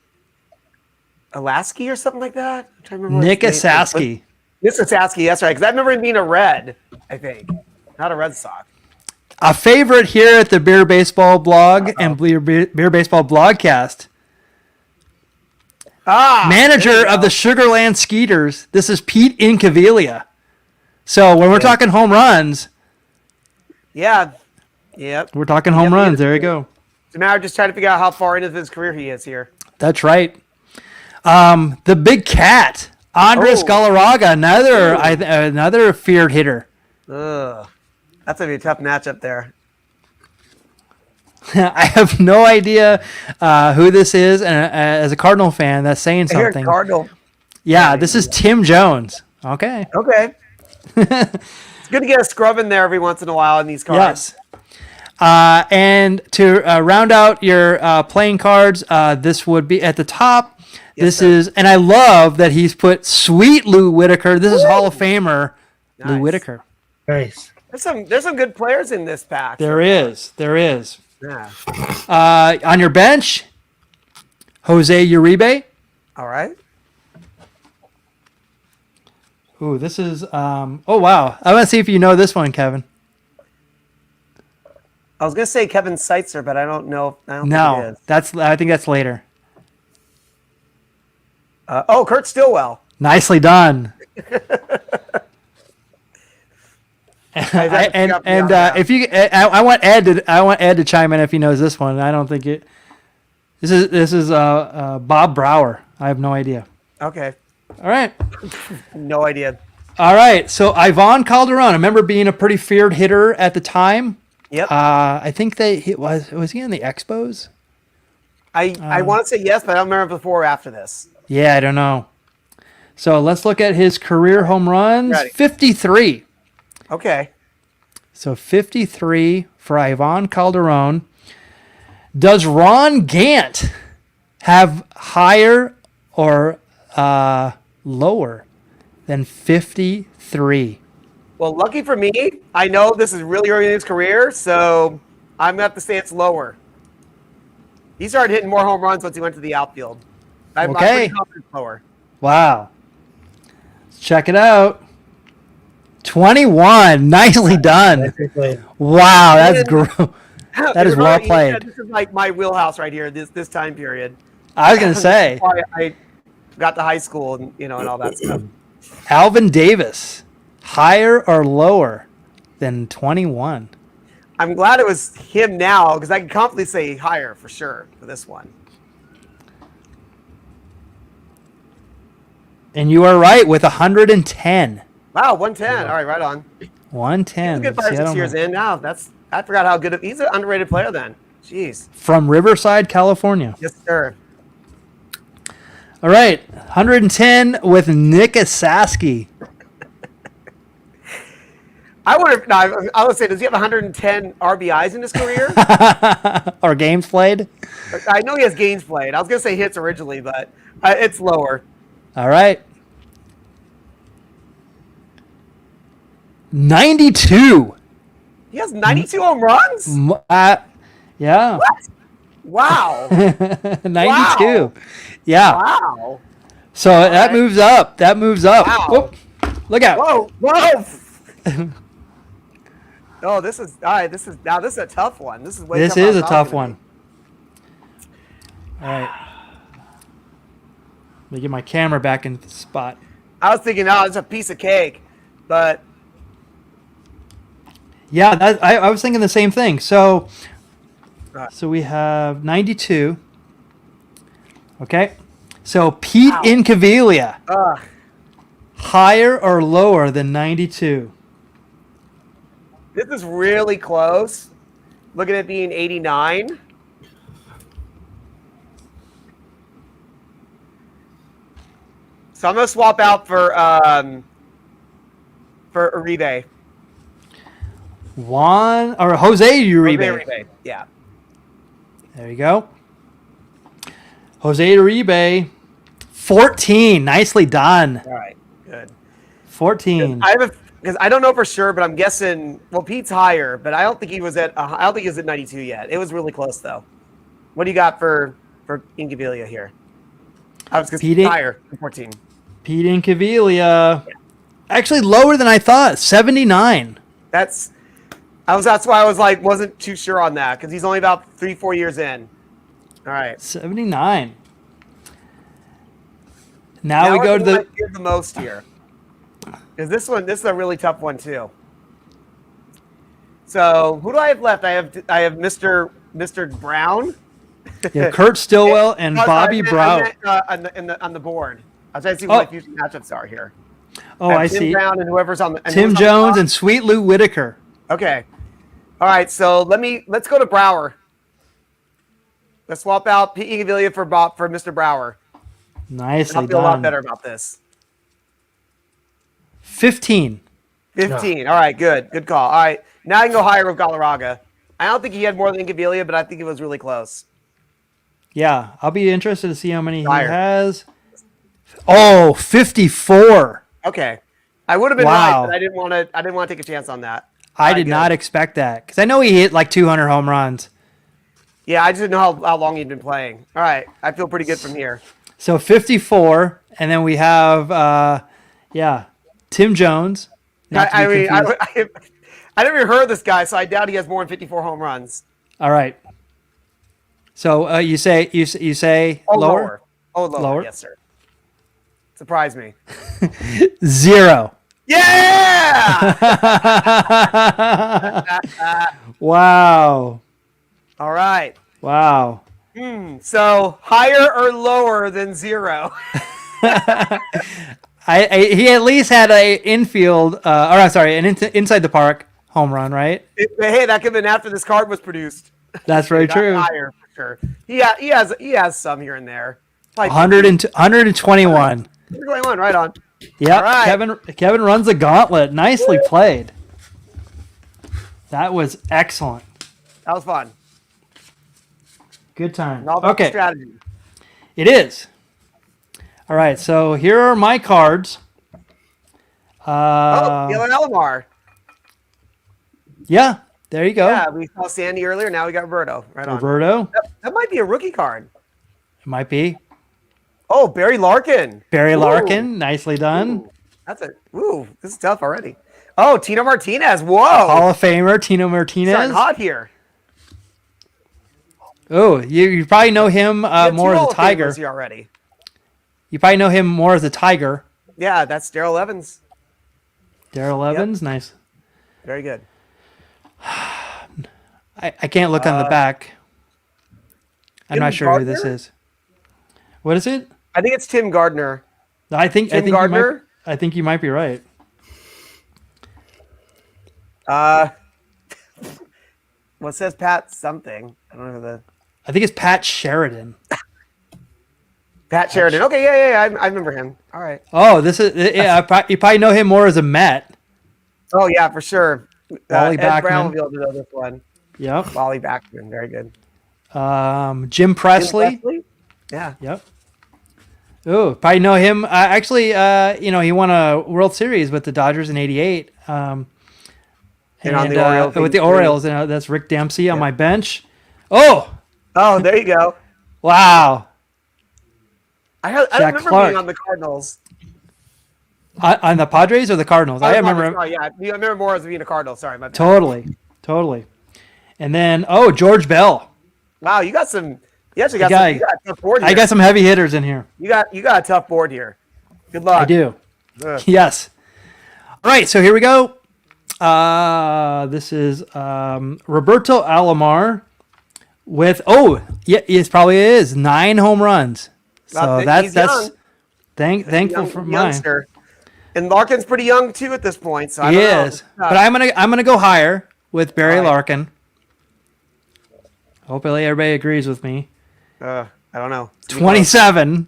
Alasky or something like that? I'm trying to remember Nick Asaski. Nick Asaski, that's right. Because I remember him being a Red, I think. Not a Red Sox. A favorite here at the Beer Baseball blog and Beer Baseball Blogcast. Manager of the Sugarland Skeeters. This is Pete Incaviglia. So when we're talking home runs. Yeah. Yep. We're talking home runs. There you go. So now we're just trying to figure out how far into his career he is here. That's right. The Big Cat. Andres Galarraga, another feared hitter. Ugh. That's going to be a tough matchup there. I have no idea who this is, and as a Cardinal fan, that's saying something. Cardinal. Yeah, this is Tim Jones. Okay. It's good to get a scrub in there every once in a while in these cards. Yes. And to round out your playing cards, this would be at the top. This is, and I love that he's put sweet Lou Whitaker. This is Hall of Famer Lou Whitaker. Nice. There's some good players in this pack. There is. Yeah. On your bench, Jose Uribe. All right. Ooh, this is oh wow. I want to see if you know this one, Kevin. I was gonna say Kevin Seitzer, but I don't know. No, I think that's later. Kurt Stillwell. Nicely done. If you, I want Ed to chime in if he knows this one. I don't think it. This is Bob Brower. I have no idea. Okay. All right. No idea. All right. So Ivonne Calderon, I remember being a pretty feared hitter at the time. Yep. I think was he in the Expos? I want to say yes, but I don't remember before or after this. Yeah, I don't know. So let's look at his career home runs. Ready. 53. Okay. So 53 for Ivonne Calderon. Does Ron Gant have higher or lower than 53? Well, lucky for me, I know this is really early in his career, so I'm going to have to say it's lower. He started hitting more home runs once he went to the outfield. I'm pretty confident it's lower. Wow. Let's check it out. 21. Nicely done. Wow, that's that is well played. This is like my wheelhouse right here, this time period. I was going to say. That's why I got to high school and and all that stuff. Alvin Davis, higher or lower than 21? I'm glad it was him now because I can confidently say higher for sure for this one. And you are right with 110. Wow, 110. All right, right on. 110. He's a good 5-6 years in now. I forgot how good he's an underrated player then. Jeez. From Riverside, California. Yes, sir. All right, 110 with Nick Asaski. I wonder. No, I would say, does he have 110 RBIs in his career? Or games played? I know he has games played. I was gonna say hits originally, but it's lower. All right. 92. He has 92 home runs? Yeah. What? Wow. 92. Wow. Yeah. Wow. So that moves up. That moves up. Wow. Whoop. Look out. Whoa. Oh, this is a tough one. This is a tough one. All right. Let me get my camera back in the spot. I was thinking, it's a piece of cake, but yeah, I was thinking the same thing. So we have 92. Okay. So Pete Incaviglia, higher or lower than 92? This is really close. Look at it being 89. So I'm gonna swap out for Uribe. Jose Uribe. Yeah. There you go. Jose Uribe, 14. Nicely done. All right. Good. 14. Because I don't know for sure, but I'm guessing. Well, Pete's higher, but I don't think he was at. I don't think he was at 92 yet. It was really close though. What do you got for Incaviglia here? I was going higher than 14. Pete Incaviglia, actually lower than I thought. 79. That's why I was like wasn't too sure on that because he's only about 3-4 years in. All right. 79. Now we go to the most here. Because this is a really tough one too. So who do I have left? I have Mr. Brown. Yeah, Kurt Stillwell and Bobby Brown on the board. I was trying to see what my future matchups are here. Oh, I Tim see. Brown and whoever's on the Tim Jones and Sweet Lou Whitaker. Okay. All right. So let's go to Brower. Let's swap out Pete Incaviglia for Mr. Brower. Nicely I'll feel a lot better about this. 15. 15. All right, good call. All right, now I can go higher with Galarraga. I don't think he had more than Incaviglia, but I think it was really close. Yeah, I'll be interested to see how many he has. Oh, 54. Okay, I would have been right, but I didn't want to take a chance on that. I did not expect that because I know he hit like 200 home runs. Yeah, I just didn't know how long he'd been playing. All right, I feel pretty good from here. So 54, and then we have Tim Jones. I never even heard of this guy, so I doubt he has more than 54 home runs. All right. So you say lower? Oh, lower. Yes, sir. Surprise me. 0. Yeah! Wow. All right. Wow. So higher or lower than 0? He at least had a infield, an inside the park home run, right? Hey, that could have been after this card was produced. That's very true. Higher for sure. He has some here and there. Like 121. 121, right on. Yeah, right. Kevin runs the gauntlet. Nicely played. That was excellent. That was fun. Good time. All about strategy. It is. All right, so here are my cards. Dylan Elmar. Yeah, there you go. Yeah, we saw Sandy earlier. Now we got Roberto. Right on. Roberto. That might be a rookie card. It might be. Oh, Barry Larkin. Barry Larkin. Nicely done. This is tough already. Oh, Tino Martinez. Whoa. Hall of Famer Tino Martinez. Starting hot here. Oh, you probably know him more as a Tiger. Here already. You probably know him more as a Tiger. Yeah, that's Daryl Evans. Daryl Evans, nice. Very good. I can't look on the back. I'm not sure who this is. What is it? I think it's Tim Gardner. I think Gardner. I think you might be right. Well, it says Pat something. I don't know I think it's Pat Sheridan. Pat Sheridan. Okay, yeah. I remember him. All right. Oh, this is you probably know him more as a Met. Oh yeah, for sure. Wally Ed Brown Backman. will be able to know this one. Yep. Wally Backman, very good. Jim Presley. Yeah. Yep. Oh, probably know him. Actually, he won a World Series with the Dodgers in '88. And on the Orioles. With the Orioles, and that's Rick Dempsey on my bench. Oh, there you go. Wow. I remember Clark. being on the Cardinals. On the Padres or the Cardinals? I remember. Sorry, I remember more as being a Cardinal. Sorry, my bad. Totally. And then, George Bell. Wow, you got some. You actually got some. You got a tough board here. I got some heavy hitters in here. You got a tough board here. Good luck. I do. Ugh. Yes. All right, so here we go. This is Roberto Alomar with it probably is 9 home runs. So that's thankful for mine. And Larkin's pretty young too at this point. So he is, but I'm gonna go higher with Barry Larkin. Hopefully everybody agrees with me. I don't know. 27.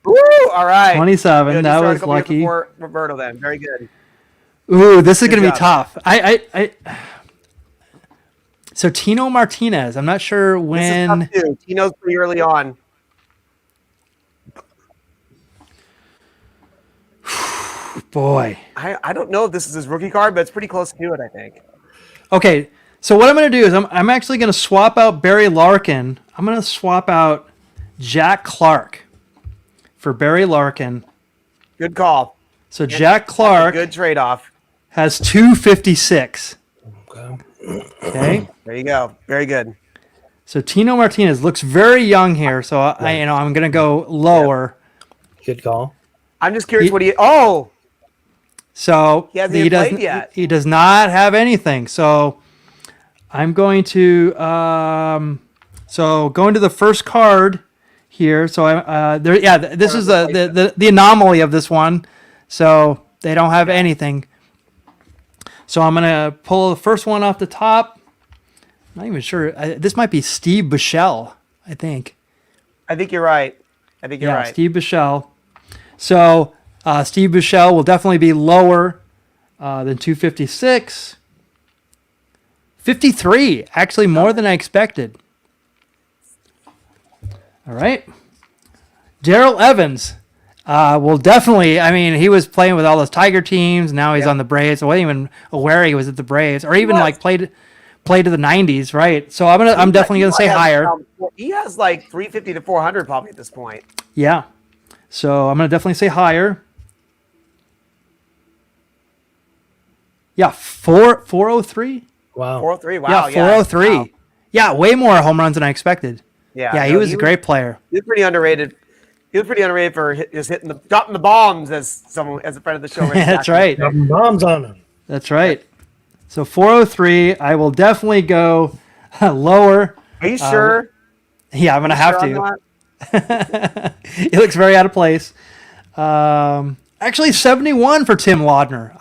Woo! All right. 27. Good. That was lucky. Before Roberto, then very good. Ooh, this is gonna be tough. So Tino Martinez. I'm not sure when. This is tough too. Tino's pretty early on. Boy. I don't know if this is his rookie card, but it's pretty close to it, I think. Okay, so what I'm going to do is I'm actually going to swap out Barry Larkin. I'm going to swap out Jack Clark for Barry Larkin. Good call. So Jack Clark good trade-off. has 256. Okay. There you go. Very good. So Tino Martinez looks very young here, so I'm going to go lower. Good call. I'm just curious So he hasn't even played yet. He does not have anything. So I'm going to going to the first card here. So this is the anomaly of this one. So they don't have anything. So I'm gonna pull the first one off the top. I'm not even sure. This might be Steve Buechele, I think. I think you're right. Right. Steve Buechele. So Steve Buechele will definitely be lower than 256. 53, actually more than I expected. All right. Daryl Evans will definitely, he was playing with all those Tiger teams. Now he's on the Braves. I wasn't even aware he was at the Braves, or even played to the 90s, right? So I'm definitely going to say higher. He has like 350 to 400 probably at this point. Yeah. So I'm going to definitely say higher. Yeah, 403. Wow. 403. Wow. Yeah, 403. Wow. Yeah, way more home runs than I expected. Yeah, he was a great player. He was pretty underrated. He was pretty underrated for just dropping the bombs as a friend of the show. That's right. Dropping bombs on him. That's right. So 403. I will definitely go lower. Are you sure? Yeah, I'm gonna have to. He looks very out of place. Actually, 71 for Tim Laudner.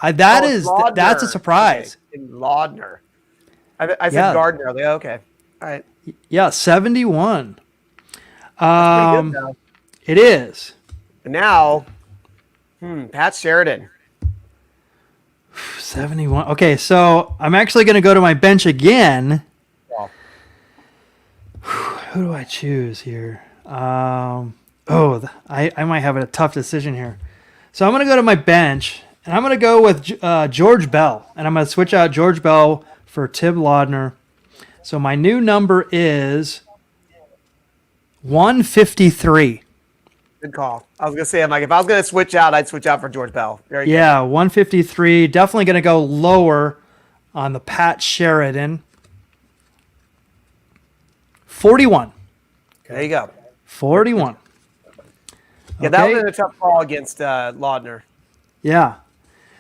That's a surprise. Okay. Tim Laudner. I said Gardner. Okay. All right. Yeah, 71. That's pretty good, though. It is. And now, Pat Sheridan. 71. Okay, so I'm actually going to go to my bench again. Wow. Who do I choose here? I might have a tough decision here. So I'm going to go to my bench, and I'm going to go with George Bell. And I'm going to switch out George Bell for Tim Laudner. So my new number is 153. Good call. I was going to say, if I was going to switch out, I'd switch out for George Bell. Very good. 153. Definitely going to go lower on the Pat Sheridan. 41. There you go. 41. Yeah, that was a tough call against Laudner. Yeah.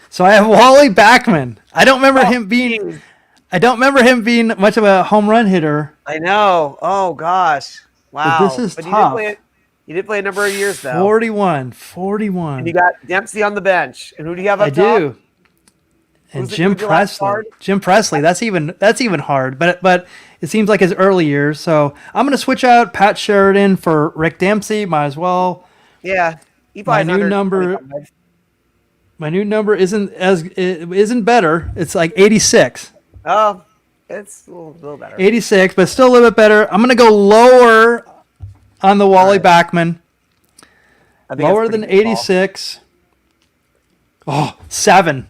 So I have Wally Backman. I don't remember him being. I don't remember him being much of a home run hitter. I know. Oh gosh. Wow. But this is tough. You did play a number of years though. 41. And you got Dempsey on the bench. And who do you have up top? I do. And Jim Presley. Jim Presley. That's even hard. But it seems like his early years. So I'm gonna switch out Pat Sheridan for Rick Dempsey. Might as well. Yeah. My new number isn't better. It's like 86. Oh, it's a little better. 86, but still a little bit better. I'm gonna go lower on the Wally Backman. Lower than 86. Oh, 7.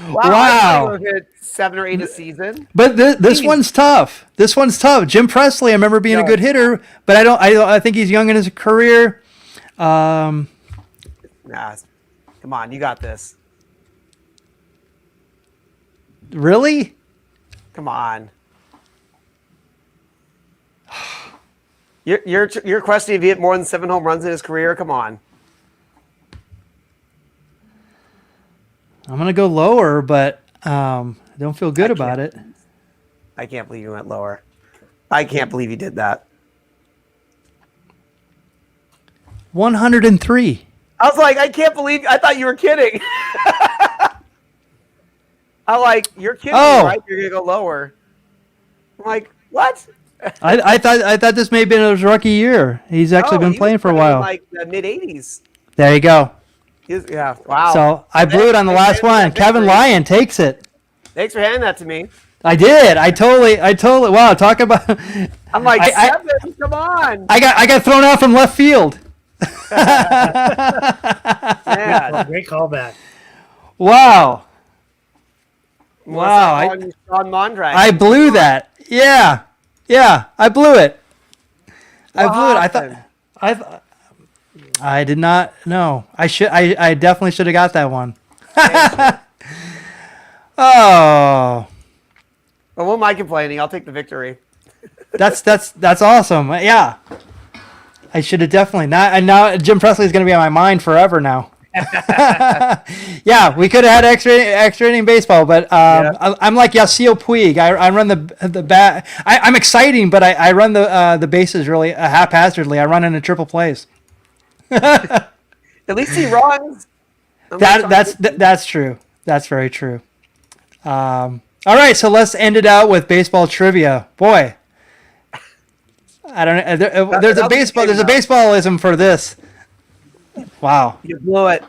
Wow. 7 or 8 a season. But this one's tough. Jim Presley, I remember being a good hitter, but I think he's young in his career. Nah, come on, you got this. Really? Come on. You're questioning if he hit more than 7 home runs in his career? Come on. I'm gonna go lower, but I don't feel good about it. I can't believe you went lower. I can't believe you did that. 103. I was like, I can't believe. I thought you were kidding. I'm like, you're kidding, right? You're gonna go lower. I'm like, what? I thought this may have been his rookie year. He's actually been playing for a while. Like the mid 80s. There you go. Yeah. Wow. So I blew it on the last one. Kevin Lyon takes it. Thanks for handing that to me. I did. I totally. Wow. Talk about. I'm like 7. Come on. I got thrown out from left field. Yeah, great callback. Wow. On Mondragon. I blew that. Yeah. I blew it. I thought. I did not know. I definitely should have got that one. Oh. Well, what am I complaining? I'll take the victory. That's awesome. Yeah. I should have definitely not. And now Jim Presley is going to be on my mind forever now. Yeah, we could have had extra inning baseball, but I'm like Yasiel Puig. I run the bat. I'm exciting, but I run the bases really haphazardly. I run into triple plays. At least he runs. That's true. That's very true. All right, so let's end it out with baseball trivia. Boy, I don't know. There's a baseballism for this. Wow. You blew it.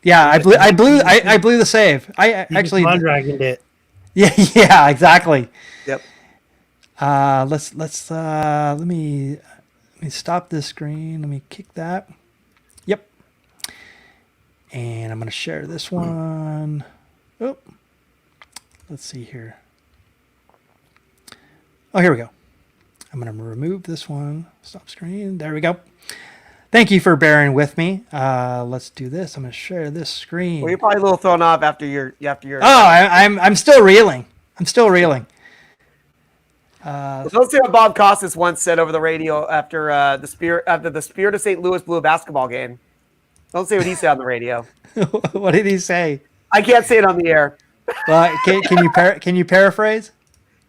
Yeah, I blew the save. I actually Mondragoned it. Yeah, exactly. Yep. Let me stop this screen. Let me kick that. Yep. And I'm going to share this one. Oh. Let's see here. Oh, here we go. I'm going to remove this one. Stop screen. There we go. Thank you for bearing with me. Let's do this. I'm going to share this screen. Well, you're probably a little thrown off after your. Oh, I'm still reeling. Let's see what Bob Costas once said over the radio after the Spirit of St. Louis blew a basketball game. Don't say what he said on the radio. What did he say? I can't say it on the air. Well, can you paraphrase?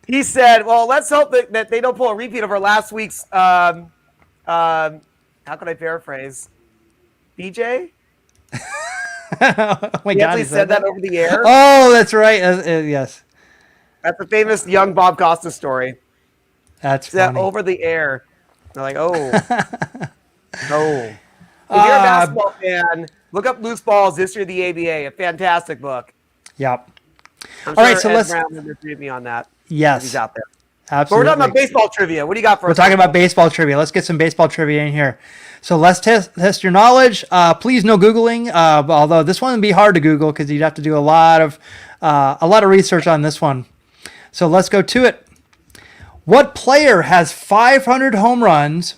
He said, "Well, let's hope that they don't pull a repeat of our last week's." How can I paraphrase? BJ? Oh my God! He said that over the air. Oh, that's right. Yes. That's a famous young Bob Costas story. That's funny. Over the air. They're like, oh. No. If you're a basketball fan, look up Loose Balls, History of the ABA. A fantastic book. Yep. All right, so let's agree with me on that. Yes. He's out there. Absolutely. But we're talking about baseball trivia. What do you got for us? We're talking about baseball trivia. Let's get some baseball trivia in here. So let's test your knowledge. Please no Googling, although this one would be hard to Google because you'd have to do a lot of research on this one. So let's go to it. What player has 500 home runs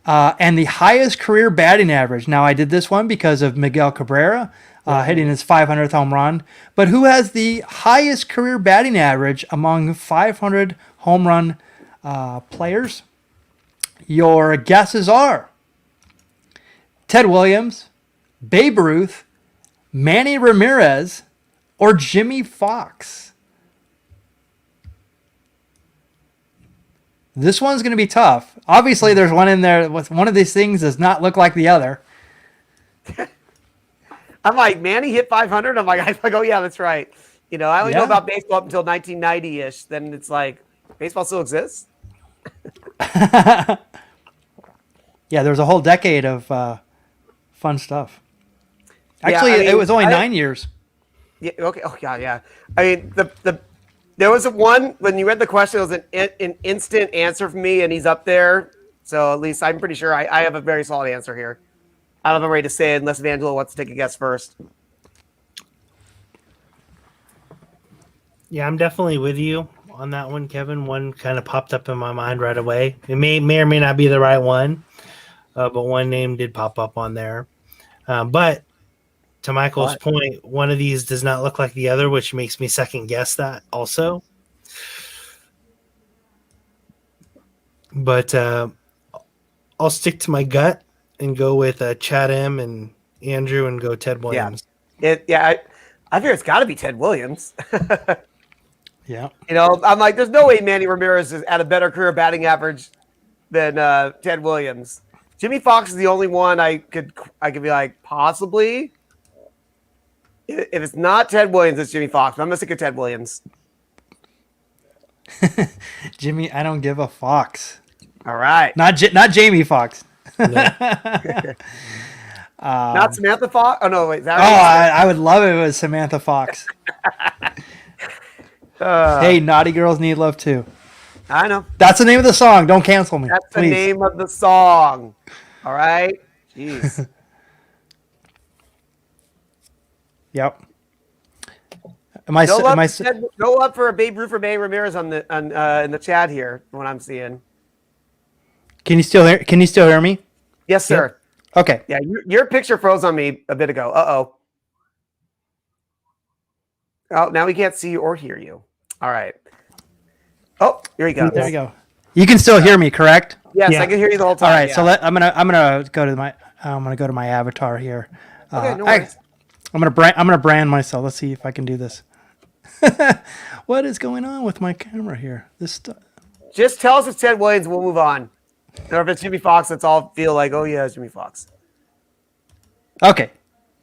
and the highest career batting average? Now, I did this one because of Miguel Cabrera hitting his 500th home run. But who has the highest career batting average among 500 home run players? Your guesses are Ted Williams, Babe Ruth, Manny Ramirez, or Jimmy Fox. This one's going to be tough. Obviously, there's one in there with one of these things does not look like the other. I'm like, Manny hit 500. I'm like, oh yeah, that's right. You know, I only know about baseball up until 1990-ish. Then it's like, baseball still exists. Yeah, there's a whole decade of fun stuff. Actually, it was only 9 years. Yeah. Okay. Oh God. Yeah. I mean, there was one when you read the question. It was an instant answer for me, and he's up there. So at least I'm pretty sure I have a very solid answer here. I don't know if I'm ready to say it unless Angelo wants to take a guess first. Yeah, I'm definitely with you on that one, Kevin. One kind of popped up in my mind right away. It may or may not be the right one, but one name did pop up on there. But to Michael's point, one of these does not look like the other, which makes me second guess that also. But I'll stick to my gut and go with Chad M and Andrew and go Ted Williams. I figure it's got to be Ted Williams. Yeah. You know, I'm like, there's no way Manny Ramirez is at a better career batting average than Ted Williams. Jimmy Fox is the only one I could be like, possibly. If it's not Ted Williams, it's Jimmy Fox. I'm going to stick with Ted Williams. Jimmy, I don't give a fox. All right. Not Jamie Foxx. No. Not Samantha Fox? Oh, no, wait. I would love it if it was Samantha Fox. Hey, naughty girls need love too. I know. That's the name of the song. Don't cancel me. That's please. The name of the song. All right? Jeez. Yep. Go up for a Babe Ruth or Manny Ramirez in the chat here. From what I'm seeing. Can you still hear me? Yes, sir. Yeah. Okay. Yeah, your picture froze on me a bit ago. Uh-oh. Oh, now we can't see you or hear you. All right. Oh, here you go. There you go. You can still hear me, correct? Yes, yeah. I can hear you the whole time. All right, so I'm gonna go to my avatar here. Okay, no worries. I'm gonna brand myself. Let's see if I can do this. What is going on with my camera here? Just tell us it's Ted Williams. We'll move on. Or if it's Jimmy Fox, let's all feel like, oh yeah, it's Jimmy Fox. Okay,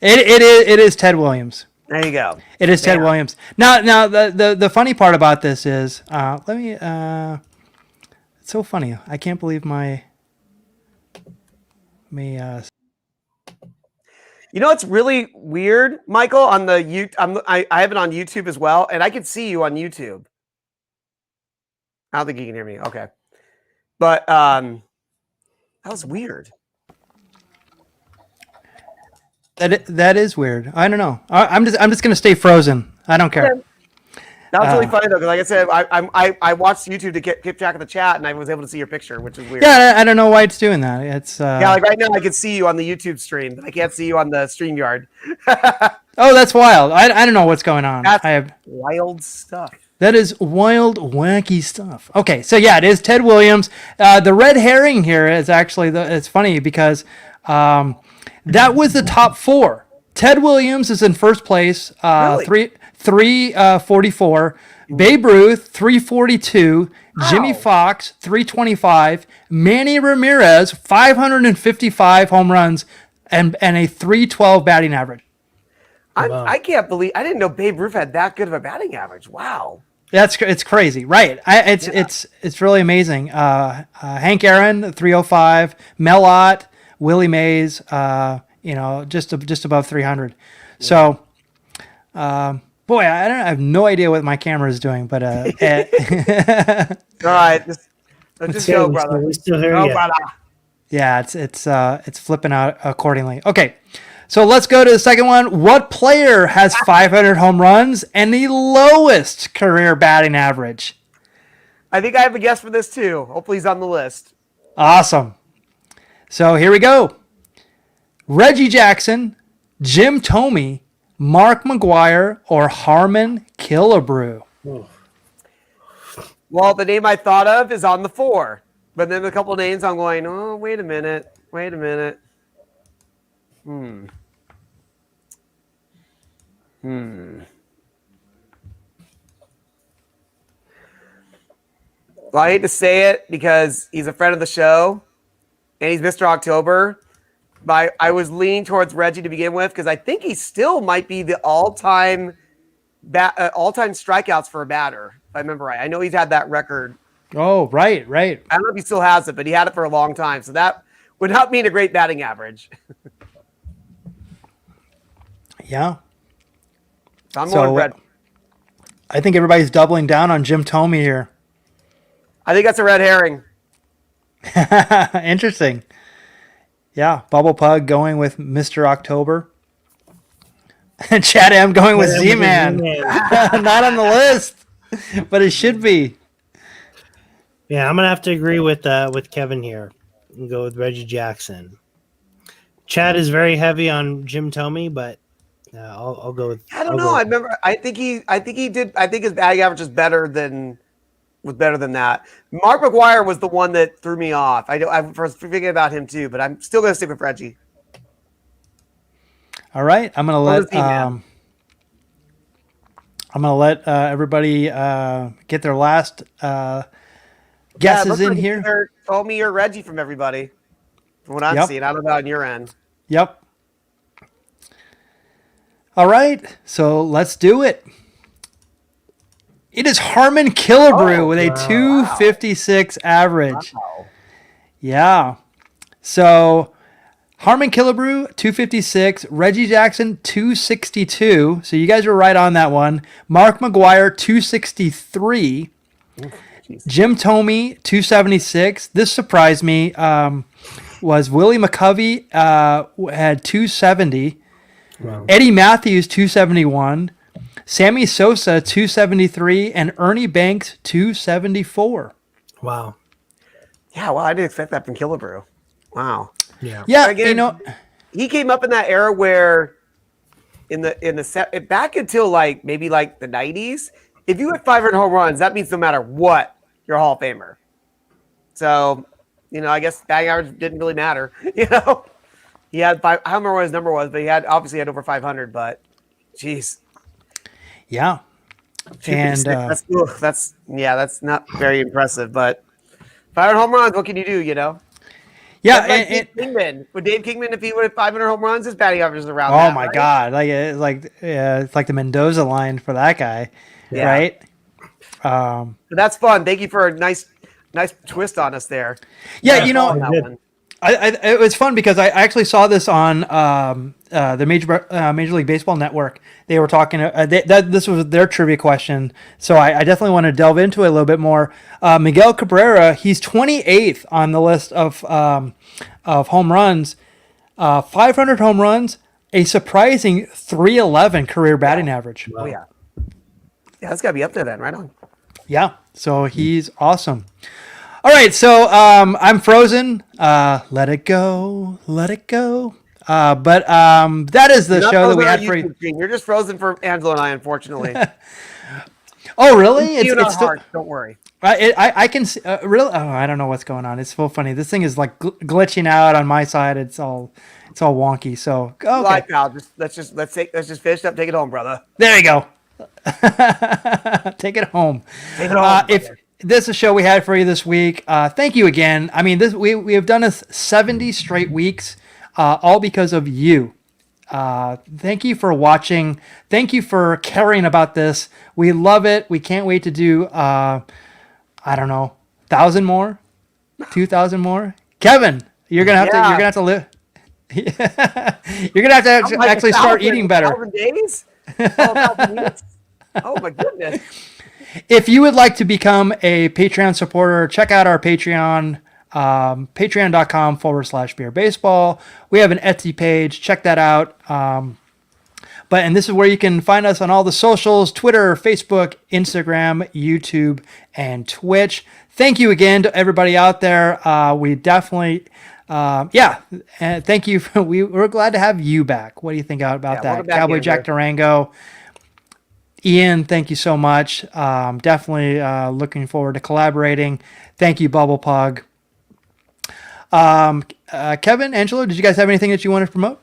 it is Ted Williams. There you go. It is Ted Williams. Now the funny part about this is, it's so funny. I can't believe my. You know, it's really weird, Michael. On the I have it on YouTube as well, and I can see you on YouTube. I don't think you can hear me. Okay, but that was weird. That is weird. I don't know. I'm just gonna stay frozen. I don't care. That was really funny though, because like I said, I watched YouTube to keep track of the chat, and I was able to see your picture, which is weird. Yeah, I don't know why it's doing that. It's like right now I can see you on the YouTube stream, but I can't see you on the StreamYard. Oh, that's wild. I don't know what's going on. That's wild stuff. That is wild, wacky stuff. Okay, so yeah, it is Ted Williams. The red herring here is actually it's funny because that was the top four. Ted Williams is in first place, really? 344. Babe Ruth, 342. Wow. Jimmy Fox, 325. Manny Ramirez, 555 home runs and a 312 batting average. I can't believe I didn't know Babe Ruth had that good of a batting average. Wow. It's crazy, right? It's really amazing. Hank Aaron, 305. Mel Ott, Willie Mays, just above 300. So, boy, I have no idea what my camera is doing, but all right, just go, brother. We still hear you. Brother. Yeah, it's flipping out accordingly. Okay, so let's go to the second one. What player has 500 home runs and the lowest career batting average? I think I have a guess for this too. Hopefully, he's on the list. Awesome. So here we go. Reggie Jackson, Jim Thome, Mark McGwire, or Harman Killebrew? Well, the name I thought of is on the 4. But then a couple names I'm going, oh, wait a minute. Well, I hate to say it because he's a friend of the show and he's Mr. October. But I was leaning towards Reggie to begin with because I think he still might be the all-time strikeouts for a batter, if I remember right. I know he's had that record. Oh, right. I don't know if he still has it, but he had it for a long time. So that would not mean a great batting average. Yeah. So I'm going red. I think everybody's doubling down on Jim Thome here. I think that's a red herring. Interesting. Yeah, Bubble Pug going with Mr. October. Chad M going with Z-Man. Not on the list, but it should be. Yeah, I'm going to have to agree with Kevin here and go with Reggie Jackson. Chad is very heavy on Jim Thome, but I'll go with. I don't know. I think his batting average is better than that. Mark McGwire was the one that threw me off. I was thinking about him too, but I'm still going to stick with Reggie. All right, I'm going to let everybody get their last guesses in here. Either Thome or Reggie from everybody. From what I'm seeing, I don't know on your end. Yep. All right, so let's do it. It is Harman Killebrew with a 256 average. Wow. Yeah. So Harman Killebrew, 256. Reggie Jackson, 262. So you guys were right on that one. Mark McGwire, 263. Jim Thome, 276. This surprised me. Was Willie McCovey had 270. Wow. Eddie Matthews, 271. Sammy Sosa, 273, and Ernie Banks, 274. Wow. Yeah, well, I didn't expect that from Killebrew. Wow. Yeah. Again, he came up in that era where back until maybe the 90s, if you had 500 home runs, that means no matter what, you're a Hall of Famer. So, I guess batting average didn't really matter. He had I don't remember what his number was, but he obviously had over 500, but geez. Yeah. And that's not very impressive, but 500 home runs, what can you do, Yeah. Dave Kingman. Would Dave Kingman, if he would have 500 home runs, his batting average is around Oh my God. It's like the Mendoza line for that guy. Yeah. Right. But that's fun. Thank you for a nice twist on us there. Yeah. It was fun because I actually saw this on the Major League Baseball Network. They were talking. This was their trivia question, so I definitely want to delve into it a little bit more. Miguel Cabrera, he's 28th on the list of home runs, 500 home runs, a surprising 311 career batting average. Wow. Oh yeah, that's got to be up there then, right on. Yeah, so he's awesome. All right, so I'm frozen. Let it go. But that is the show that we had for you. You're just frozen for Angelo and I, unfortunately. Oh, really? It's still, don't worry. I can see, really. Oh, I don't know what's going on. It's so funny. This thing is like glitching out on my side. It's all wonky. So okay. Live, pal. Let's just finish up. Take it home, brother. There you go. Take it home. Take it home. If this is a show we had for you this week. Thank you again. I mean, we have done this 70 straight weeks, all because of you. Thank you for watching. Thank you for caring about this. We love it. We can't wait to do, I don't know, 1,000 more, 2,000 more. Kevin, you're gonna have to live. You're gonna have to actually start eating better. 1,000 days? 1,000 minutes? Oh my goodness. If you would like to become a Patreon supporter, check out our Patreon, patreon.com/Beer Baseball. We have an Etsy page. Check that out. And this is where you can find us on all the socials, Twitter, Facebook, Instagram, YouTube, and Twitch. Thank you again to everybody out there. We definitely, and thank you. We're glad to have you back. What do you think about that? Cowboy Jack Durango. Ian, thank you so much. Definitely looking forward to collaborating. Thank you, Bubble Pug. Kevin, Angelo, did you guys have anything that you want to promote?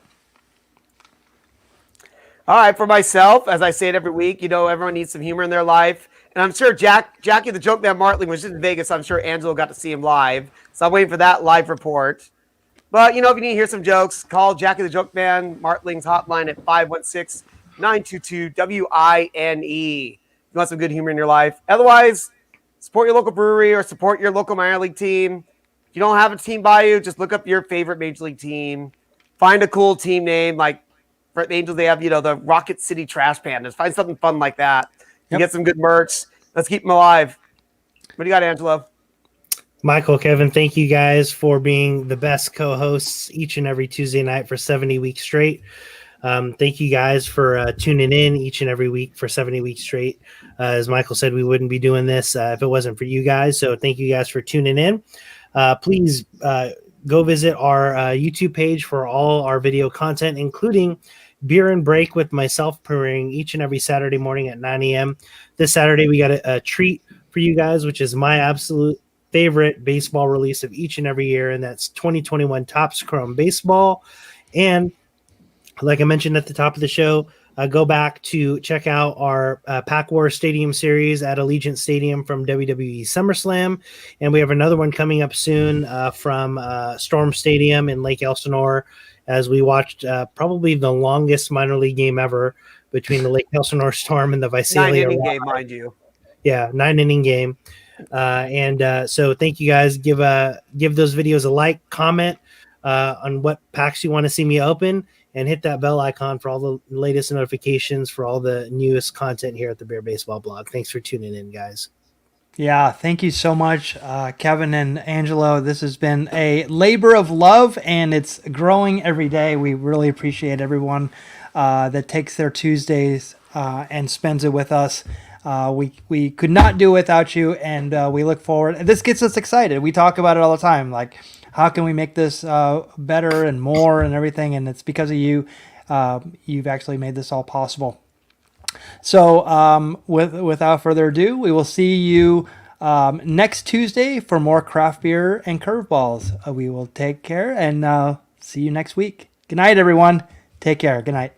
All right, for myself, as I say it every week, everyone needs some humor in their life. And I'm sure Jackie the Joke Man Martling was just in Vegas. I'm sure Angelo got to see him live. So I'm waiting for that live report. But, if you need to hear some jokes, call Jackie the Joke Man Martling's hotline at 516-922-WINE. If you want some good humor in your life. Otherwise, support your local brewery or support your local minor league team. If you don't have a team by you, just look up your favorite major league team. Find a cool team name. Like for the Angels, they have, the Rocket City Trash Pandas. Find something fun like that. You get some good merch. Let's keep them alive. What do you got, Angelo? Michael, Kevin, thank you guys for being the best co-hosts each and every Tuesday night for 70 weeks straight. Thank you guys for tuning in each and every week for 70 weeks straight. As Michael said, we wouldn't be doing this if it wasn't for you guys. So thank you guys for tuning in. Please go visit our YouTube page for all our video content, including Beer and Break with myself premiering each and every Saturday morning at 9 a.m. This Saturday, we got a treat for you guys, which is my absolute favorite baseball release of each and every year, and that's 2021 Topps Chrome Baseball. And like I mentioned at the top of the show, go back to check out our Pack War Stadium series at Allegiant Stadium from WWE SummerSlam. And we have another one coming up soon from Storm Stadium in Lake Elsinore, as we watched probably the longest minor league game ever between the Lake Elsinore Storm and the Visalia. 9-inning game, mind you. Yeah, 9-inning game. So thank you guys. Give those videos a like, comment on what packs you want to see me open, and hit that bell icon for all the latest notifications for all the newest content here at the Beer Baseball Blog. Thanks for tuning in, guys. Yeah, thank you so much, Kevin and Angelo. This has been a labor of love, and it's growing every day. We really appreciate everyone that takes their Tuesdays and spends it with us. We could not do it without you, and we look forward. This gets us excited. We talk about it all the time, like how can we make this better and more and everything, and it's because of you. You've actually made this all possible. So without further ado, we will see you next Tuesday for more craft beer and curveballs. We will take care and see you next week. Good night, everyone. Take care. Good night.